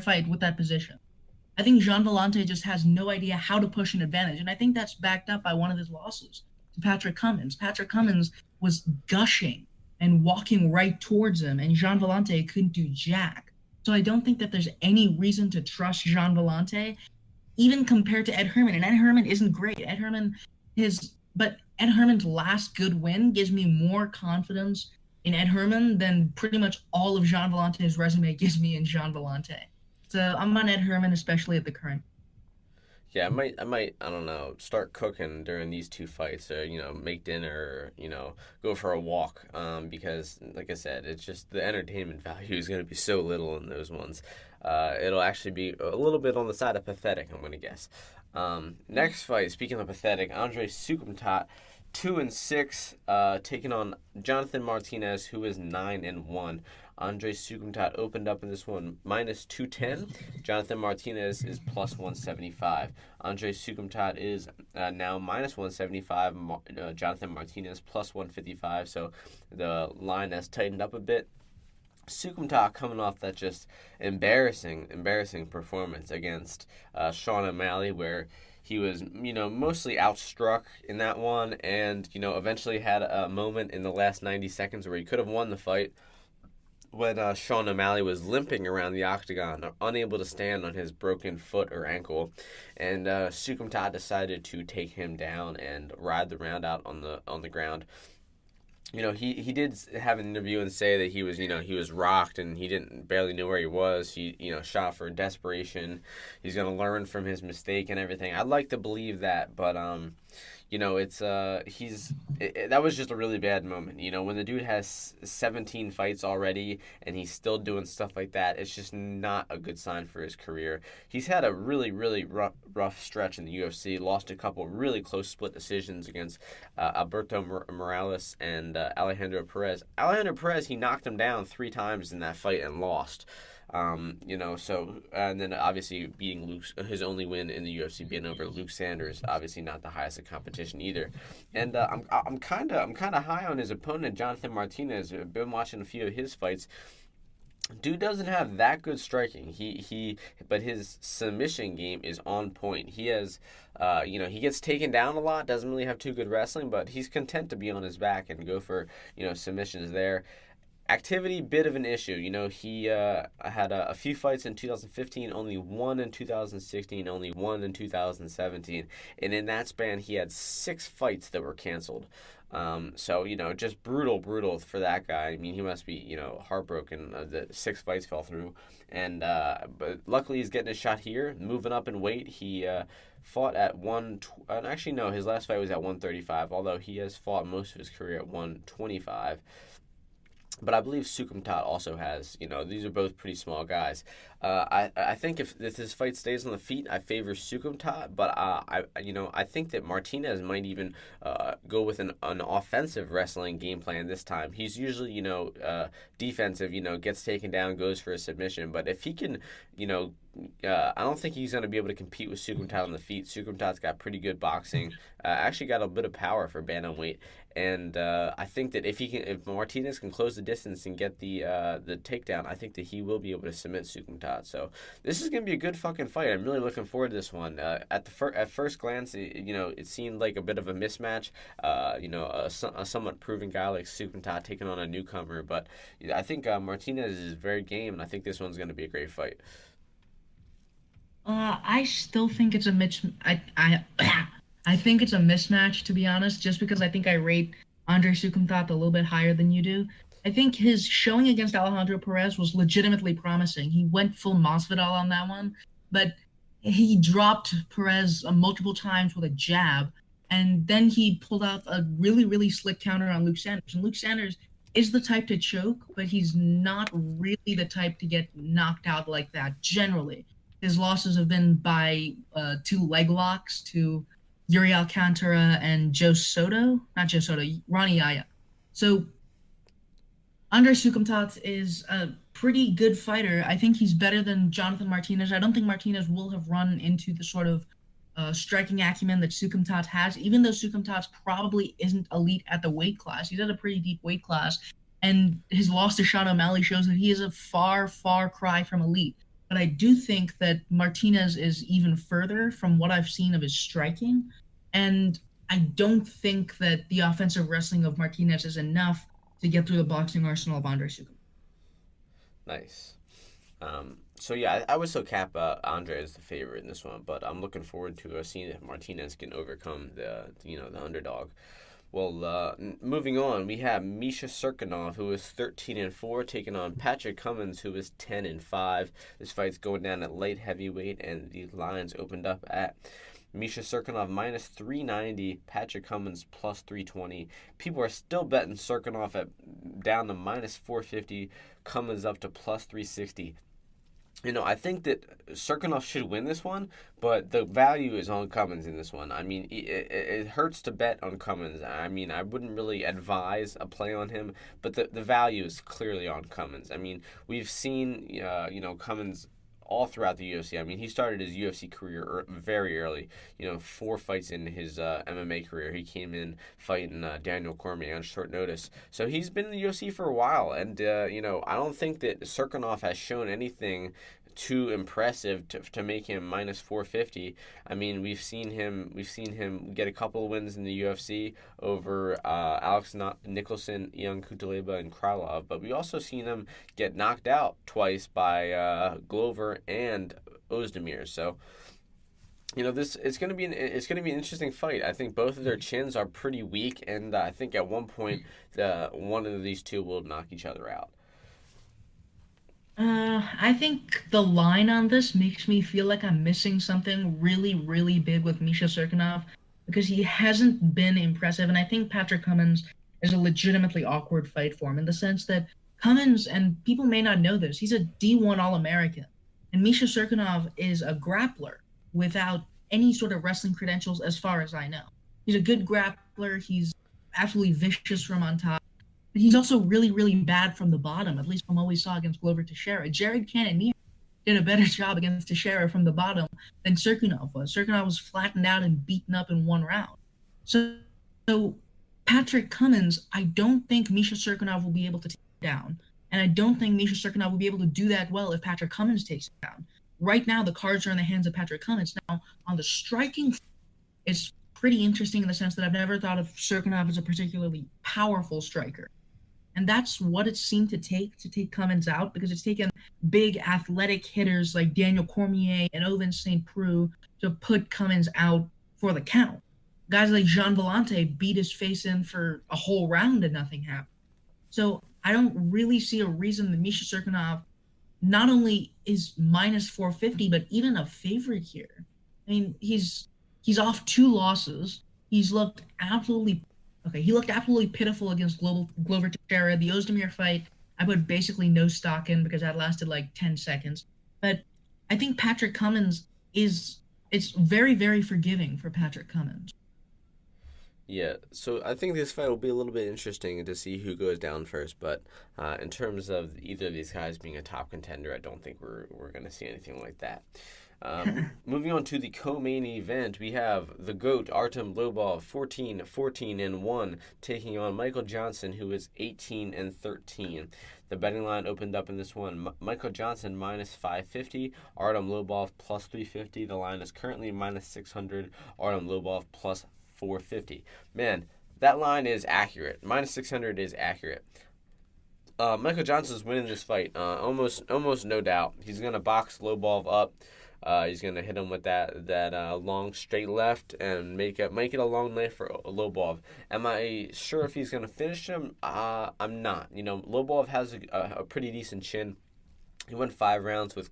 fight with that position. I think Jean Vellante just has no idea how to push an advantage, and I think that's backed up by one of his losses to Patrick Cummins. Patrick Cummins was gushing and walking right towards him, and Jean Vellante couldn't do jack. So I don't think that there's any reason to trust Jean Vellante, even compared to Ed Herman. And Ed Herman isn't great. But Ed Herman's last good win gives me more confidence in Ed Herman than pretty much all of Jean Vellante's resume gives me in Jean Vellante. So I'm on Ed Herman, especially at the current. Yeah, I might, I don't know, start cooking during these 2 fights, or, you know, make dinner, or, you know, go for a walk, because, like I said, it's just the entertainment value is going to be so little in those ones. It'll actually be a little bit on the side of pathetic, I'm going to guess. Next fight, speaking of pathetic, Andre Sukumtat, 2-6, taking on Jonathan Martinez, who is 9-1. Andre Sukumtat opened up in this one minus 210. Jonathan Martinez is plus 175. Andre Sukumtat is now minus 175. Jonathan Martinez plus 155. So the line has tightened up a bit. Sukumtat coming off that just embarrassing performance against Sean O'Malley, where he was, you know, mostly outstruck in that one, and, you know, eventually had a moment in the last 90 seconds where he could have won the fight, when Sean O'Malley was limping around the octagon, unable to stand on his broken foot or ankle, and Sukumtat decided to take him down and ride the round out on the ground. You know, he did have an interview and say that he was rocked and he barely knew where he was. He, you know, shot for desperation. He's going to learn from his mistake and everything. I'd like to believe that, but you know, it's that was just a really bad moment. You know, when the dude has 17 fights already and he's still doing stuff like that, it's just not a good sign for his career. He's had a really, really rough stretch in the UFC. Lost a couple really close split decisions against Alberto Morales and Alejandro Perez. Alejandro Perez, he knocked him down 3 times in that fight and lost. So and then obviously beating his only win in the UFC being over Luke Sanders, obviously not the highest of competition either. And I'm kind of high on his opponent, Jonathan Martinez. I've been watching a few of his fights. Dude doesn't have that good striking. But his submission game is on point. He has, he gets taken down a lot. Doesn't really have too good wrestling, but he's content to be on his back and go for submissions there. Activity, bit of an issue. He had a few fights in 2015, only one in 2016, only one in 2017, and in that span, he had 6 fights that were canceled. Just brutal for that guy. I mean, he must be, heartbroken that 6 fights fell through. And but luckily he's getting a shot here, moving up in weight. He fought at his last fight was at 135, although he has fought most of his career at 125. But I believe Sukumtat also has, these are both pretty small guys. I think if this fight stays on the feet, I favor Sukumtat. But I think that Martinez might even go with an offensive wrestling game plan this time. He's usually, defensive. Gets taken down, goes for a submission. But if he can, I don't think he's going to be able to compete with Sukumtat on the feet. Sukumtat's got pretty good boxing. Actually got a bit of power for bantamweight. And I think that if Martinez can close the distance and get the takedown, I think that he will be able to submit Sukumtat. So this is going to be a good fucking fight. I'm really looking forward to this one. At first glance, it seemed like a bit of a mismatch. A somewhat proven guy like Sukumtat taking on a newcomer, but I think Martinez is very game, and I think this one's going to be a great fight. I still think it's I think it's a mismatch, to be honest, just because I think I rate Andre Sukumtat a little bit higher than you do. I think his showing against Alejandro Perez was legitimately promising. He went full Masvidal on that one, but he dropped Perez multiple times with a jab, and then he pulled out a really, really slick counter on Luke Sanders. And Luke Sanders is the type to choke, but he's not really the type to get knocked out like that, generally. His losses have been by 2 leg locks to Yuri Alcantara and Ronnie Yaya. So Andre Sukumtat is a pretty good fighter. I think he's better than Jonathan Martinez. I don't think Martinez will have run into the sort of striking acumen that Sukumtat has, even though Sukumtat probably isn't elite at the weight class. He's at a pretty deep weight class, and his loss to Sean O'Malley shows that he is a far, far cry from elite. But I do think that Martinez is even further from what I've seen of his striking. And I don't think that the offensive wrestling of Martinez is enough to get through the boxing arsenal of Andre Sukumtat. Nice. I would still cap Andre as the favorite in this one, but I'm looking forward to seeing if Martinez can overcome the underdog. Well, moving on, we have Misha Cirkunov, who is 13-4, taking on Patrick Cummins, who is 10-5. This fight's going down at light heavyweight, and the lines opened up at Misha Cirkunov minus 390, Patrick Cummins plus 320. People are still betting Cirkunov down to minus 450, Cummins up to plus 360. I think that Cirkunov should win this one, but the value is on Cummins in this one. I mean, it hurts to bet on Cummins. I mean, I wouldn't really advise a play on him, but the value is clearly on Cummins. I mean, we've seen, Cummins all throughout the UFC. I mean, he started his UFC career very early. 4 fights in his MMA career. He came in fighting Daniel Cormier on short notice. So he's been in the UFC for a while, and I don't think that Cirkunov has shown anything too impressive to make him minus 450. I mean, we've seen him get a couple of wins in the UFC over Alex Nicholson, Ion Kutaleba, and Krylov, but we also seen him get knocked out twice by Glover and Ozdemir. So it's going to be an interesting fight. I think both of their chins are pretty weak, and I think at one point one of these two will knock each other out. I think the line on this makes me feel like I'm missing something really, really big with Misha Cirkunov, because he hasn't been impressive, and I think Patrick Cummins is a legitimately awkward fight for him in the sense that Cummins, and people may not know this, he's a D1 All-American, and Misha Cirkunov is a grappler without any sort of wrestling credentials as far as I know. He's a good grappler, he's absolutely vicious from on top. but he's also really, really bad from the bottom, at least from what we saw against Glover Teixeira. Jared Cannonier did a better job against Teixeira from the bottom than Serkinov was. Serkinov was flattened out and beaten up in one round. So Patrick Cummins, I don't think Misha Serkinov will be able to take down. And I don't think Misha Serkinov will be able to do that well if Patrick Cummins takes it down. Right now, the cards are in the hands of Patrick Cummins. Now, on the striking, it's pretty interesting in the sense that I've never thought of Serkinov as a particularly powerful striker. And that's what it seemed to take Cummins out, because it's taken big athletic hitters like Daniel Cormier and Ovince St. Preux to put Cummins out for the count. Guys like Jean Vellante beat his face in for a whole round and nothing happened. So I don't really see a reason that Misha Serkinov not only is minus 450, but even a favorite here. I mean, he's off 2 losses. He's looked absolutely pitiful against Glover Teixeira. The Ozdemir fight, I put basically no stock in because that lasted like 10 seconds. But I think Patrick Cummins it's very, very forgiving for Patrick Cummins. Yeah, so I think this fight will be a little bit interesting to see who goes down first, but in terms of either of these guys being a top contender, I don't think we're going to see anything like that. Moving on to the co-main event, we have the GOAT, Artem Lobov, 14-1, taking on Michael Johnson, who is 18-13. The betting line opened up in this one. Michael Johnson minus 550, Artem Lobov plus 350. The line is currently minus 600, Artem Lobov plus 450. Man, that line is accurate. Minus 600 is accurate. Michael Johnson's winning this fight. Almost no doubt. He's gonna box Lobov up. He's gonna hit him with that long straight left and make it a long night for Lobov. Am I sure if he's gonna finish him? I'm not. Lobov has a pretty decent chin. He went 5 rounds with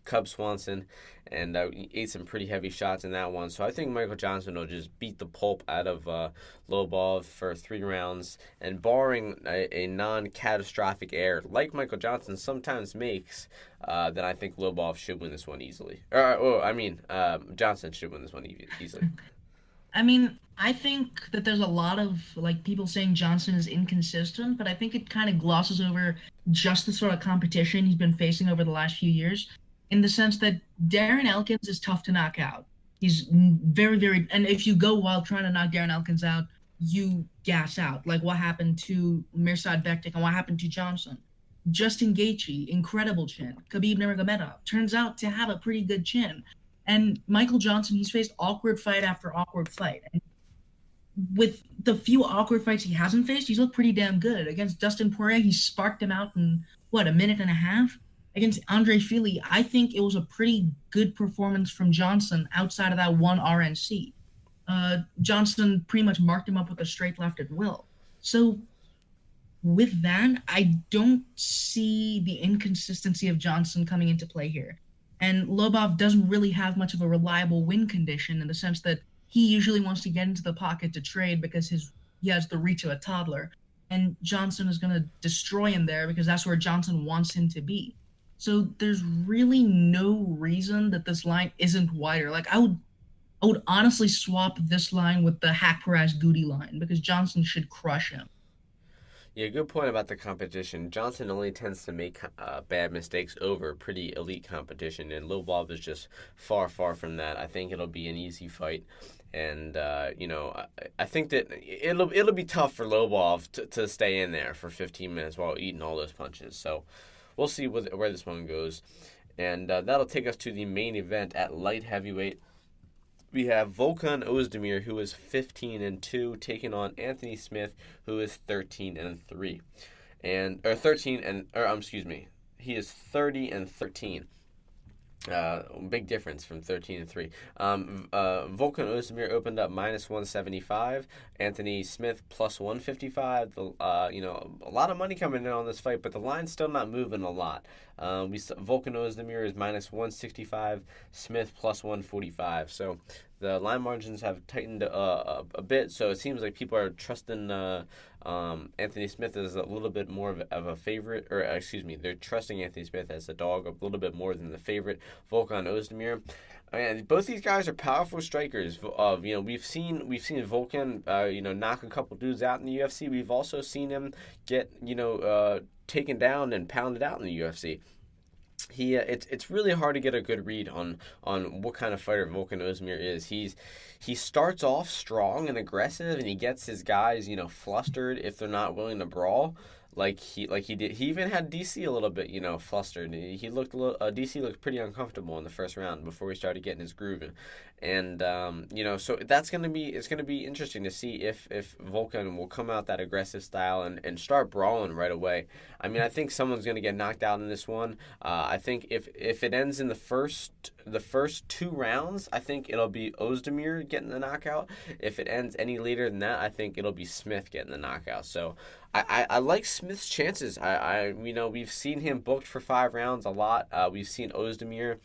Cub Swanson, and he ate some pretty heavy shots in that one. So I think Michael Johnson will just beat the pulp out of Lobov for 3 rounds. And barring a non-catastrophic error, like Michael Johnson sometimes makes, then I think Lobov should win this one easily. Johnson should win this one easily. I mean, I think that there's a lot of people saying Johnson is inconsistent, but I think it kind of glosses over just the sort of competition he's been facing over the last few years, in the sense that Darren Elkins is tough to knock out. He's very, very, and if you go while trying to knock Darren Elkins out, you gas out, like what happened to Mirsad Bektik and what happened to Johnson. Justin Gaethje, incredible chin. Khabib Nurmagomedov turns out to have a pretty good chin. And Michael Johnson, he's faced awkward fight after awkward fight. And with the few awkward fights he hasn't faced, he's looked pretty damn good. Against Dustin Poirier, he sparked him out in, a minute and a half? Against Andre Fili, I think it was a pretty good performance from Johnson outside of that one RNC. Johnson pretty much marked him up with a straight left at will. So with that, I don't see the inconsistency of Johnson coming into play here. And Lobov doesn't really have much of a reliable win condition, in the sense that he usually wants to get into the pocket to trade because he has the reach of a toddler. And Johnson is going to destroy him there because that's where Johnson wants him to be. So there's really no reason that this line isn't wider. I would honestly swap this line with the Haqparast Goody line, because Johnson should crush him. Yeah, good point about the competition. Johnson only tends to make bad mistakes over pretty elite competition, and Lobov is just far, far from that. I think it'll be an easy fight, and I think that it'll be tough for Lobov to stay in there for 15 minutes while eating all those punches. So we'll see where this one goes, and that'll take us to the main event at light heavyweight. We have Volkan Ozdemir, who is 15-2, taking on Anthony Smith, who is 13-3, he is 30-13. Big difference from 13-3. Volkan Ozdemir opened up minus 175. Anthony Smith plus 155. A lot of money coming in on this fight, but the line's still not moving a lot. Volkan Ozdemir is minus 165. Smith plus 145. So the line margins have tightened a bit, so it seems like people are trusting Anthony Smith as a little bit more of a favorite, or excuse me, they're trusting Anthony Smith as a dog a little bit more than the favorite, Volkan Ozdemir. And both these guys are powerful strikers. We've seen Volkan, knock a couple dudes out in the UFC. We've also seen him get, taken down and pounded out in the UFC. It's really hard to get a good read on what kind of fighter Volkan Ozdemir is. He starts off strong and aggressive, and he gets his guys, flustered if they're not willing to brawl. Like he did. He even had DC a little bit, flustered. He looked DC looked pretty uncomfortable in the first round before he started getting his groove in. And so it's gonna be interesting to see if Volkan will come out that aggressive style and start brawling right away. I mean, I think someone's gonna get knocked out in this one. I think if it ends in the first 2 rounds, I think it'll be Ozdemir getting the knockout. If it ends any later than that, I think it'll be Smith getting the knockout. So I like Smith's chances. We've seen him booked for 5 rounds a lot. We've seen Ozdemir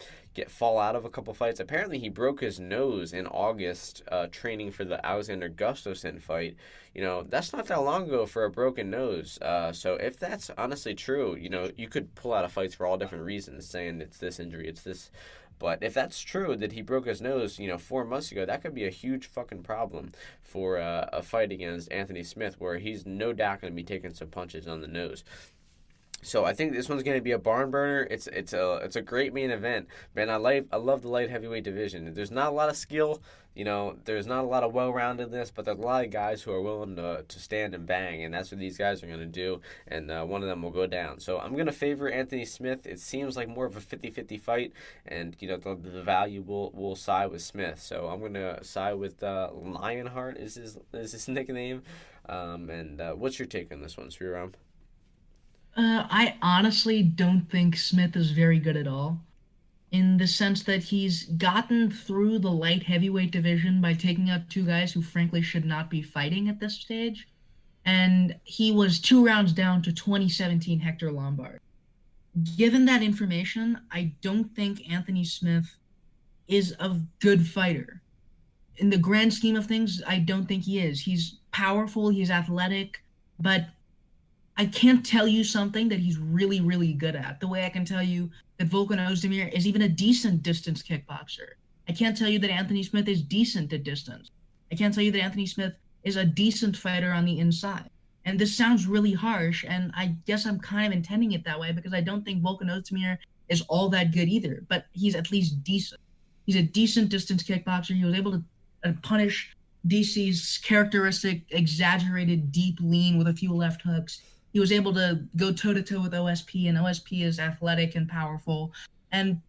fall out of a couple fights. Apparently, he broke his nose in August training for the Alexander Gustafsson fight. That's not that long ago for a broken nose. So if that's honestly true, you could pull out of fights for all different reasons, saying it's this injury, it's this. But if that's true, that he broke his nose, 4 months ago, that could be a huge fucking problem for a fight against Anthony Smith, where he's no doubt going to be taking some punches on the nose. So I think this one's going to be a barn burner. It's a great main event, man. I love the light heavyweight division. There's not a lot of skill, there's not a lot of well-roundedness, but there's a lot of guys who are willing to stand and bang, and that's what these guys are going to do, and one of them will go down. So I'm going to favor Anthony Smith. It seems like more of a 50-50 fight, and the value will side with Smith. So I'm going to side with Lionheart is his nickname. And what's your take on this one, Sriram? I honestly don't think Smith is very good at all, in the sense that he's gotten through the light heavyweight division by taking out 2 guys who frankly should not be fighting at this stage. And he was 2 rounds down to 2017 Hector Lombard. Given that information, I don't think Anthony Smith is a good fighter. In the grand scheme of things, I don't think he is. He's powerful, he's athletic, but I can't tell you something that he's really, really good at, the way I can tell you that Volkan Ozdemir is even a decent distance kickboxer. I can't tell you that Anthony Smith is decent at distance. I can't tell you that Anthony Smith is a decent fighter on the inside. And this sounds really harsh, and I guess I'm kind of intending it that way because I don't think Volkan Ozdemir is all that good either, but he's at least decent. He's a decent distance kickboxer. He was able to punish DC's characteristic, exaggerated, deep lean with a few left hooks. He was able to go toe-to-toe with OSP, and OSP is athletic and powerful. And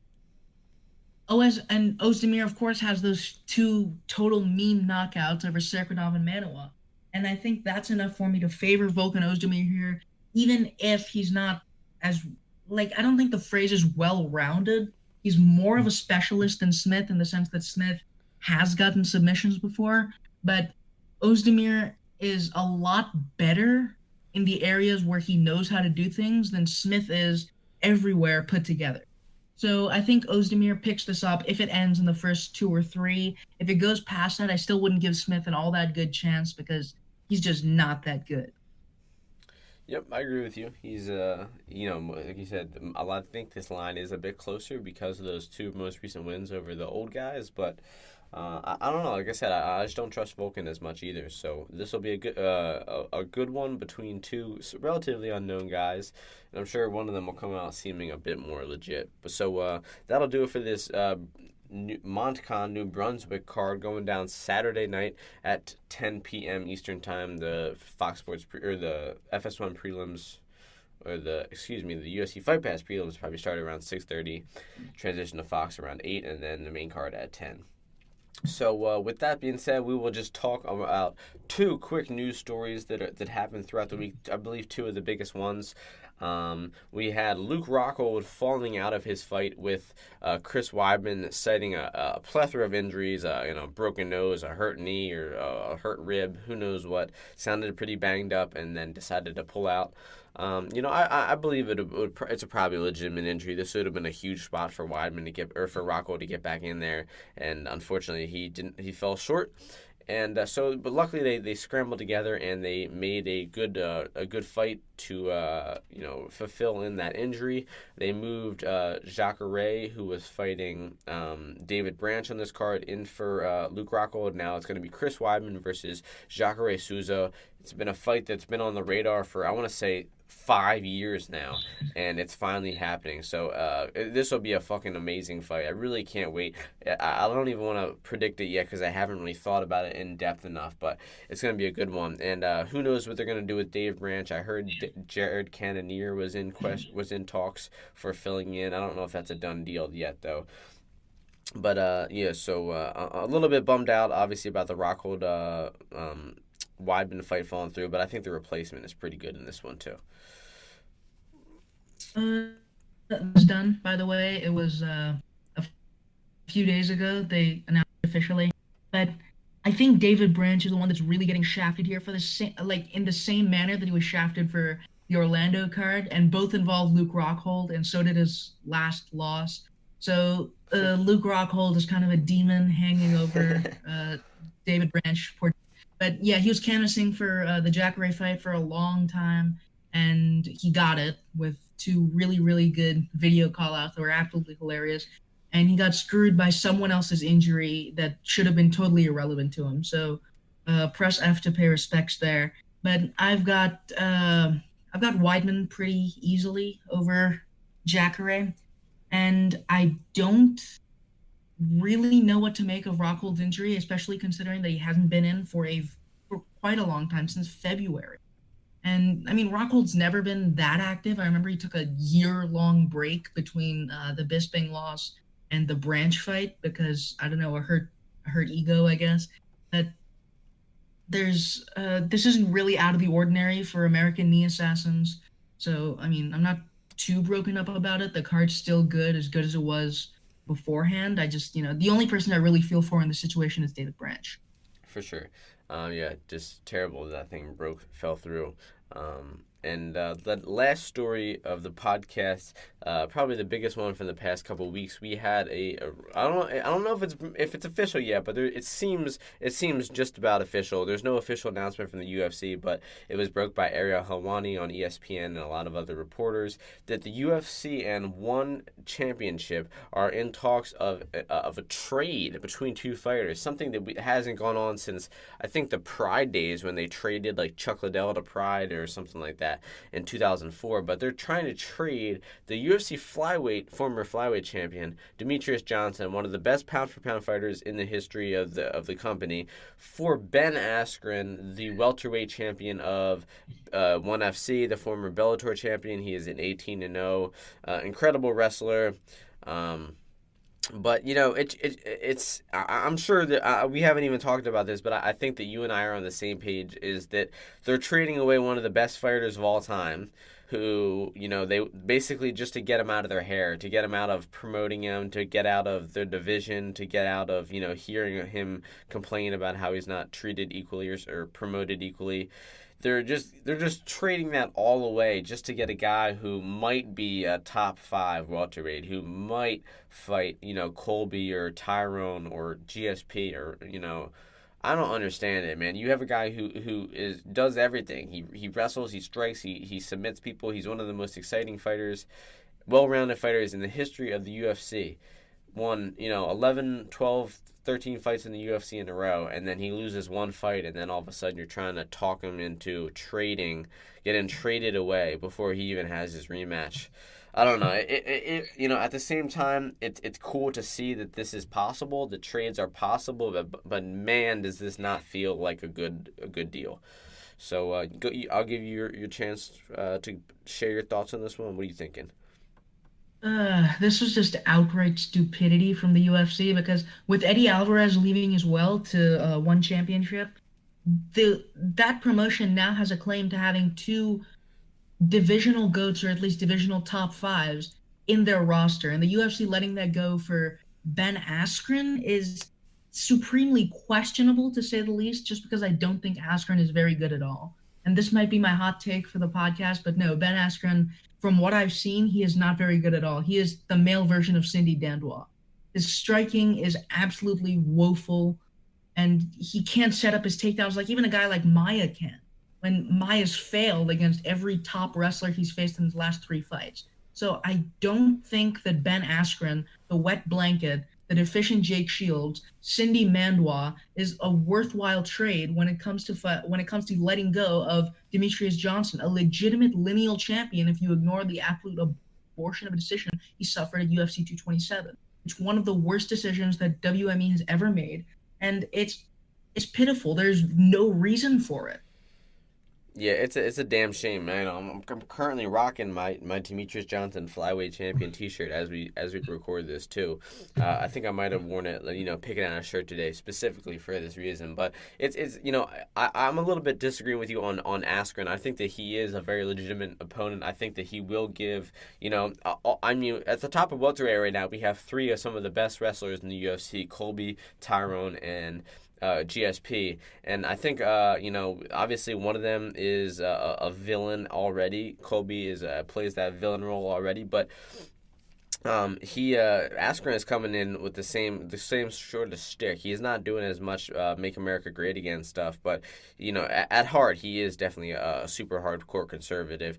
Ozdemir, of course, has those 2 total meme knockouts over Serkinov and Manoa. And I think that's enough for me to favor Volkan Ozdemir here, even if he's not as, I don't think the phrase is well-rounded. He's more of a specialist than Smith in the sense that Smith has gotten submissions before, but Ozdemir is a lot better in the areas where he knows how to do things than Smith is everywhere put together. So I think Ozdemir picks this up if it ends in the first 2 or 3. If it goes past that, I still wouldn't give Smith an all that good chance because he's just not that good. Yep, I agree with you. He's, like you said, I think this line is a bit closer because of those 2 most recent wins over the old guys, but I don't know. Like I said, I just don't trust Volkan as much either. So this will be a good one between 2 relatively unknown guys, and I'm sure one of them will come out seeming a bit more legit. But so that'll do it for this Montcon, New Brunswick card going down Saturday night at 10 p.m. Eastern Time. The Fox Sports the FS1 prelims. The UFC Fight Pass prelims probably start around 6:30, transition to Fox around 8, and then the main card at 10. So with that being said, we will just talk about 2 quick news stories that happened throughout the week. I believe 2 of the biggest ones. We had Luke Rockhold falling out of his fight with Chris Weidman, citing a plethora of injuries, broken nose, a hurt knee, or a hurt rib, who knows what. Sounded pretty banged up, and then decided to pull out. I believe it's a probably legitimate injury. This would have been a huge spot for Weidman for Rockhold to get back in there, and unfortunately he didn't. He fell short. And but luckily they scrambled together and they made a good fight to fulfill in that injury. They moved Jacare, who was fighting David Branch on this card, in for Luke Rockhold. Now it's going to be Chris Weidman versus Jacare Souza. It's been a fight that's been on the radar for, I want to say, 5 years now, and it's finally happening. So this will be a fucking amazing fight. I really can't wait. I don't even want to predict it yet because I haven't really thought about it in depth enough, but it's going to be a good one. And who knows what they're going to do with Dave Branch. I heard Jared Cannonier was in talks for filling in. I don't know if that's a done deal yet, though. But so a little bit bummed out, obviously, about the Rockhold Weidman fight falling through, but I think the replacement is pretty good in this one too. That was done, by the way. It was a few days ago. They announced it officially, but I think David Branch is the one that's really getting shafted here for in the same manner that he was shafted for the Orlando card, and both involved Luke Rockhold, and so did his last loss. So Luke Rockhold is kind of a demon hanging over David Branch. But yeah, he was canvassing for the Jacare fight for a long time, and he got it with 2 really, really good video call-outs that were absolutely hilarious. And he got screwed by someone else's injury that should have been totally irrelevant to him. So press F to pay respects there. But I've got Weidman pretty easily over Jacare, and I don't really know what to make of Rockhold's injury, especially considering that he hasn't been in for quite a long time, since February. And I mean, Rockhold's never been that active. I remember he took a year-long break between the Bisping loss and the Branch fight because, I don't know, a hurt ego, I guess. But this isn't really out of the ordinary for American knee assassins. So, I mean, I'm not too broken up about it. The card's still good as it was beforehand. I just, the only person I really feel for in this situation is David Branch. For sure. Just terrible that thing fell through. And the last story of the podcast, probably the biggest one from the past couple of weeks, we had I don't know if it's official yet, but it seems just about official. There's no official announcement from the UFC, but it was broke by Ariel Helwani on ESPN and a lot of other reporters that the UFC and ONE Championship are in talks of a trade between 2 fighters, something that hasn't gone on since I think the Pride days when they traded like Chuck Liddell to Pride or something like that in 2004, but they're trying to trade the UFC former flyweight champion Demetrius Johnson, one of the best pound-for-pound fighters in the history of the company, for Ben Askren, the welterweight champion of ONE FC, the former Bellator champion. He is an 18-0, incredible wrestler. But it's I'm sure that we haven't even talked about this, but I think that you and I are on the same page, is that they're trading away one of the best fighters of all time, who, they basically just to get him out of their hair, to get him out of promoting him, to get out of their division, to get out of, hearing him complain about how he's not treated equally or promoted equally. They're just trading that all away just to get a guy who might be a top 5 welterweight, who might fight, Colby or Tyrone or GSP or, I don't understand it, man. You have a guy who does everything. He wrestles, he strikes, he submits people. He's one of the most exciting fighters, well-rounded fighters in the history of the UFC. Won, 11, 12, 13 fights in the UFC in a row, and then he loses one fight, and then all of a sudden you're trying to talk him into getting traded away before he even has his rematch. I don't know. At the same time, it's cool to see that this is possible. The trades are possible, but man, does this not feel like a good deal. So I'll give you your chance to share your thoughts on this one. What are you thinking? This was just outright stupidity from the UFC, because with Eddie Alvarez leaving as well to ONE Championship, that promotion now has a claim to having 2 divisional goats, or at least divisional top fives in their roster. And the UFC letting that go for Ben Askren is supremely questionable, to say the least, just because I don't think Askren is very good at all. And this might be my hot take for the podcast, but no, Ben Askren, from what I've seen, he is not very good at all. He is the male version of Cindy Dandois. His striking is absolutely woeful, and he can't set up his takedowns like even a guy like Maia can, when Maia's failed against every top wrestler he's faced in his last 3 fights. So I don't think that Ben Askren, the wet blanket, the deficient Jake Shields, Cindy Mandois is a worthwhile trade when it comes to letting go of Demetrius Johnson, a legitimate lineal champion if you ignore the absolute abortion of a decision he suffered at UFC 227. It's one of the worst decisions that WME has ever made, and it's pitiful. There's no reason for it. Yeah, it's a damn shame, man. I'm currently rocking my Demetrius Johnson flyweight champion T-shirt as we record this too. I think I might have worn it, picking out a shirt today specifically for this reason. But it's I'm a little bit disagreeing with you on Askren. I think that he is a very legitimate opponent. I think that he will give, I mean, at the top of welterweight right now, we have 3 of some of the best wrestlers in the UFC: Colby, Tyrone, and GSP. And I think obviously one of them is a villain already. Colby plays that villain role already, but Askren is coming in with the same sort of shtick. He is not doing as much "Make America Great Again" stuff, but at heart he is definitely a super hardcore conservative.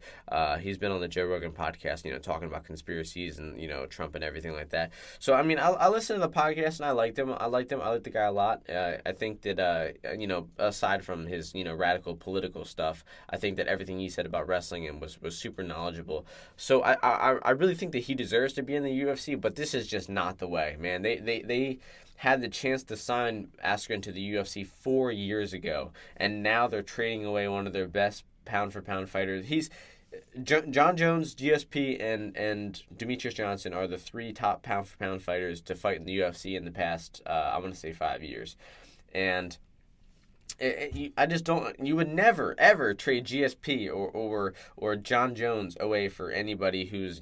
He's been on the Joe Rogan podcast, talking about conspiracies and Trump and everything like that. So I mean, I listened to the podcast and I liked him. I like the guy a lot. I think that aside from his radical political stuff, I think that everything he said about wrestling and was super knowledgeable. So I really think that he deserves to be in the UFC, but this is just not the way, man. They had the chance to sign Askren to the UFC 4 years ago, and now they're trading away one of their best pound-for-pound fighters. John Jones, GSP, and Demetrius Johnson are the 3 top pound-for-pound fighters to fight in the UFC in the past, I want to say 5 years. And I just don't. You would never ever trade GSP or John Jones away for anybody who's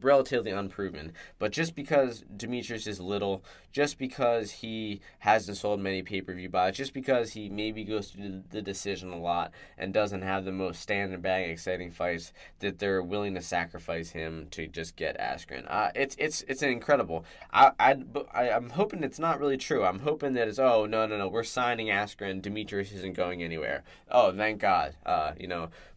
relatively unproven. But just because Demetrius is little, just because he hasn't sold many pay-per-view buys, just because he maybe goes through the decision a lot and doesn't have the most stand-and-bang exciting fights, that they're willing to sacrifice him to just get Askren. It's incredible. I'm hoping it's not really true. I'm hoping that it's no, we're signing Askren. Demetrius isn't going anywhere. Oh, thank God.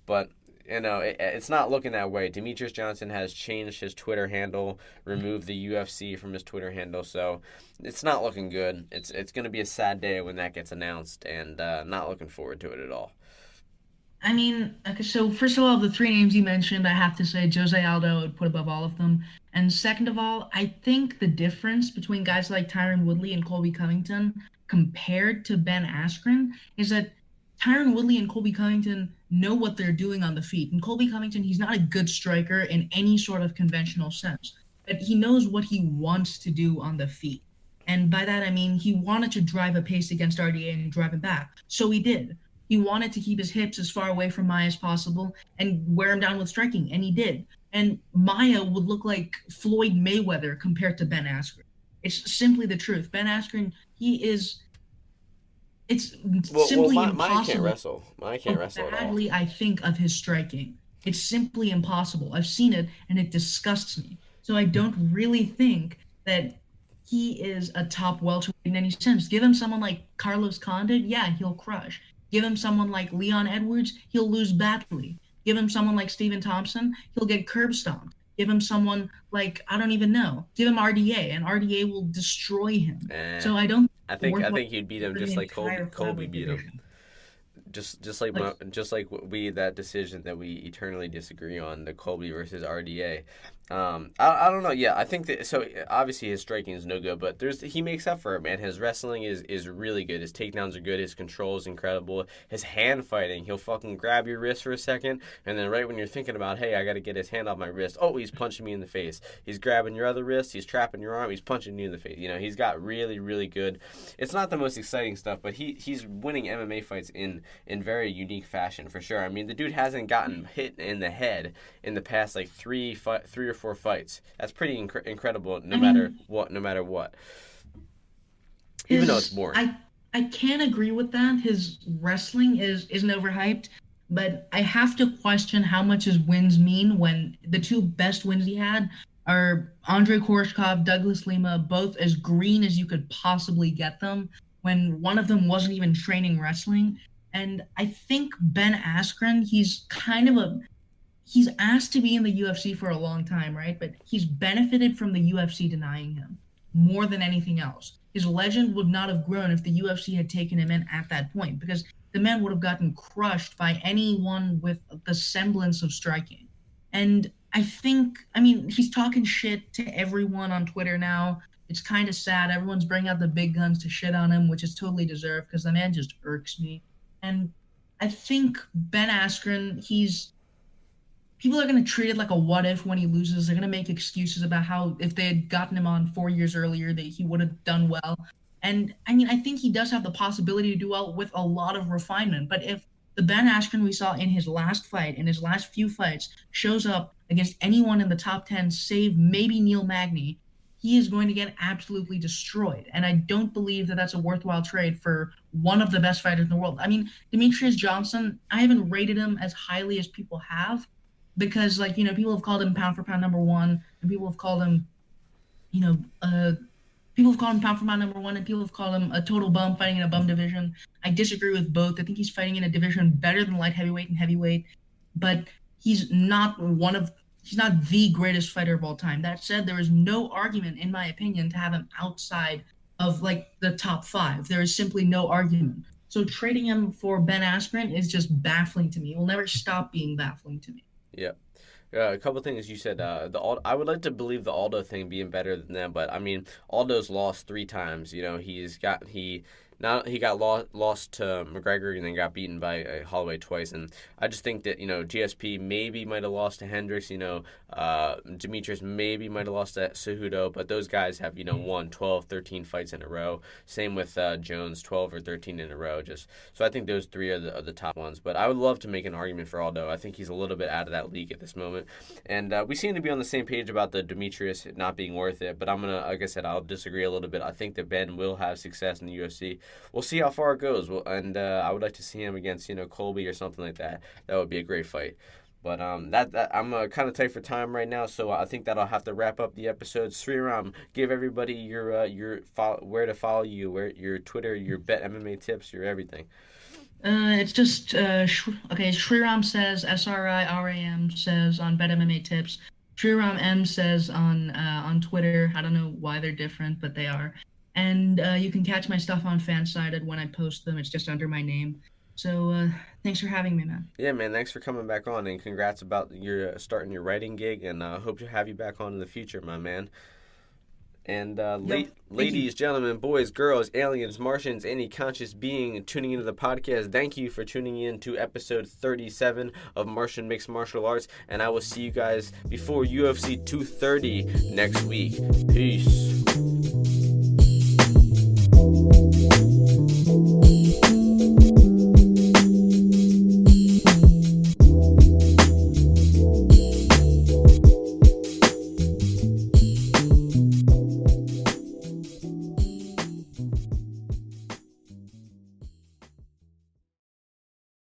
But it's not looking that way. Demetrius Johnson has changed his Twitter handle, removed the UFC from his Twitter handle, so it's not looking good. It's going to be a sad day when that gets announced, and not looking forward to it at all. I mean, okay, so first of all, the 3 names you mentioned, I have to say Jose Aldo I would put above all of them. And second of all, I think the difference between guys like Tyron Woodley and Colby Covington compared to Ben Askren is that Tyron Woodley and Colby Covington know what they're doing on the feet. And Colby Covington, he's not a good striker in any sort of conventional sense, but he knows what he wants to do on the feet. And by that, I mean, he wanted to drive a pace against RDA and drive him back. So he did. He wanted to keep his hips as far away from Maia as possible and wear him down with striking, and he did. And Maia would look like Floyd Mayweather compared to Ben Askren. It's simply the truth. Ben Askren, it's simply impossible. Maia can't wrestle. Maia can't wrestle at all. Badly, I think, of his striking. It's simply impossible. I've seen it, and it disgusts me. So I don't really think that he is a top welterweight in any sense. Give him someone like Carlos Condit, yeah, he'll crush. Give him someone like Leon Edwards, he'll lose badly. Give him someone like Stephen Thompson, he'll get curb stomped. Give him someone like, I don't even know. Give him RDA, and RDA will destroy him. So I don't. I think he'd beat him just like Colby beat him. Just like that decision that we eternally disagree on, the Colby versus RDA. I don't know. Yeah, I think that, so obviously his striking is no good, but he makes up for it, man. His wrestling is really good. His takedowns are good. His control is incredible. His hand fighting, he'll fucking grab your wrist for a second, and then right when you're thinking about, hey, I got to get his hand off my wrist, oh, he's punching me in the face. He's grabbing your other wrist. He's trapping your arm. He's punching you in the face. You know, he's got really, really good. It's not the most exciting stuff, but he's winning MMA fights in very unique fashion for sure. I mean, the dude hasn't gotten hit in the head in the past like three or four fights. That's pretty incredible. No matter what. Even though it's boring. I can't agree with that. His wrestling isn't overhyped, but I have to question how much his wins mean when the two best wins he had are Andrei Korshkov, Douglas Lima, both as green as you could possibly get them, when one of them wasn't even training wrestling. And I think Ben Askren, he's asked to be in the UFC for a long time, right? But he's benefited from the UFC denying him more than anything else. His legend would not have grown if the UFC had taken him in at that point, because the man would have gotten crushed by anyone with the semblance of striking. And he's talking shit to everyone on Twitter now. It's kind of sad. Everyone's bringing out the big guns to shit on him, which is totally deserved because the man just irks me. And I think Ben Askren, people are going to treat it like a what if when he loses. They're going to make excuses about how if they had gotten him on 4 years earlier, that he would have done well. And I think he does have the possibility to do well with a lot of refinement. But if the Ben Askren we saw in his last fight, in his last few fights, shows up against anyone in the top 10, save maybe Neil Magny, he is going to get absolutely destroyed. And I don't believe that that's a worthwhile trade for one of the best fighters in the world. I mean, Demetrius Johnson, I haven't rated him as highly as people have, because people have called him pound for pound number one, and people have called him, pound for pound number one, and people have called him a total bum fighting in a bum division. I disagree with both. I think he's fighting in a division better than light heavyweight and heavyweight, but he's not the greatest fighter of all time. That said, there is no argument, in my opinion, to have him outside of the top 5. There is simply no argument. So trading him for Ben Askren is just baffling to me. It will never stop being baffling to me. Yeah. A couple of things you said. I would like to believe the Aldo thing being better than them, but I mean, Aldo's lost 3 times. You know, he got lost to McGregor and then got beaten by Holloway twice. And I just think that, GSP maybe might have lost to Hendricks. Demetrius maybe might have lost to Cejudo. But those guys have, won 12, 13 fights in a row. Same with Jones, 12 or 13 in a row. So I think those 3 are the top ones. But I would love to make an argument for Aldo. I think he's a little bit out of that league at this moment. And we seem to be on the same page about the Demetrius not being worth it. But like I said, I'll disagree a little bit. I think that Ben will have success in the UFC. We'll see how far it goes, and I would like to see him against Colby or something like that. That would be a great fight. But that I'm kind of tight for time right now, so I think that'll have to wrap up the episode. Sriram, give everybody your where to follow you, your Twitter, your Bet MMA tips, your everything. It's just Sriram says, SRIRAM says on Bet MMA tips. Sriram M says on Twitter. I don't know why they're different, but they are. And you can catch my stuff on Fansided when I post them. It's just under my name. So thanks for having me, man. Yeah, man. Thanks for coming back on, and congrats about your starting your writing gig. And I hope to have you back on in the future, my man. And ladies, gentlemen, boys, girls, aliens, Martians, any conscious being tuning into the podcast, thank you for tuning in to episode 37 of Martian Mixed Martial Arts. And I will see you guys before UFC 230 next week. Peace.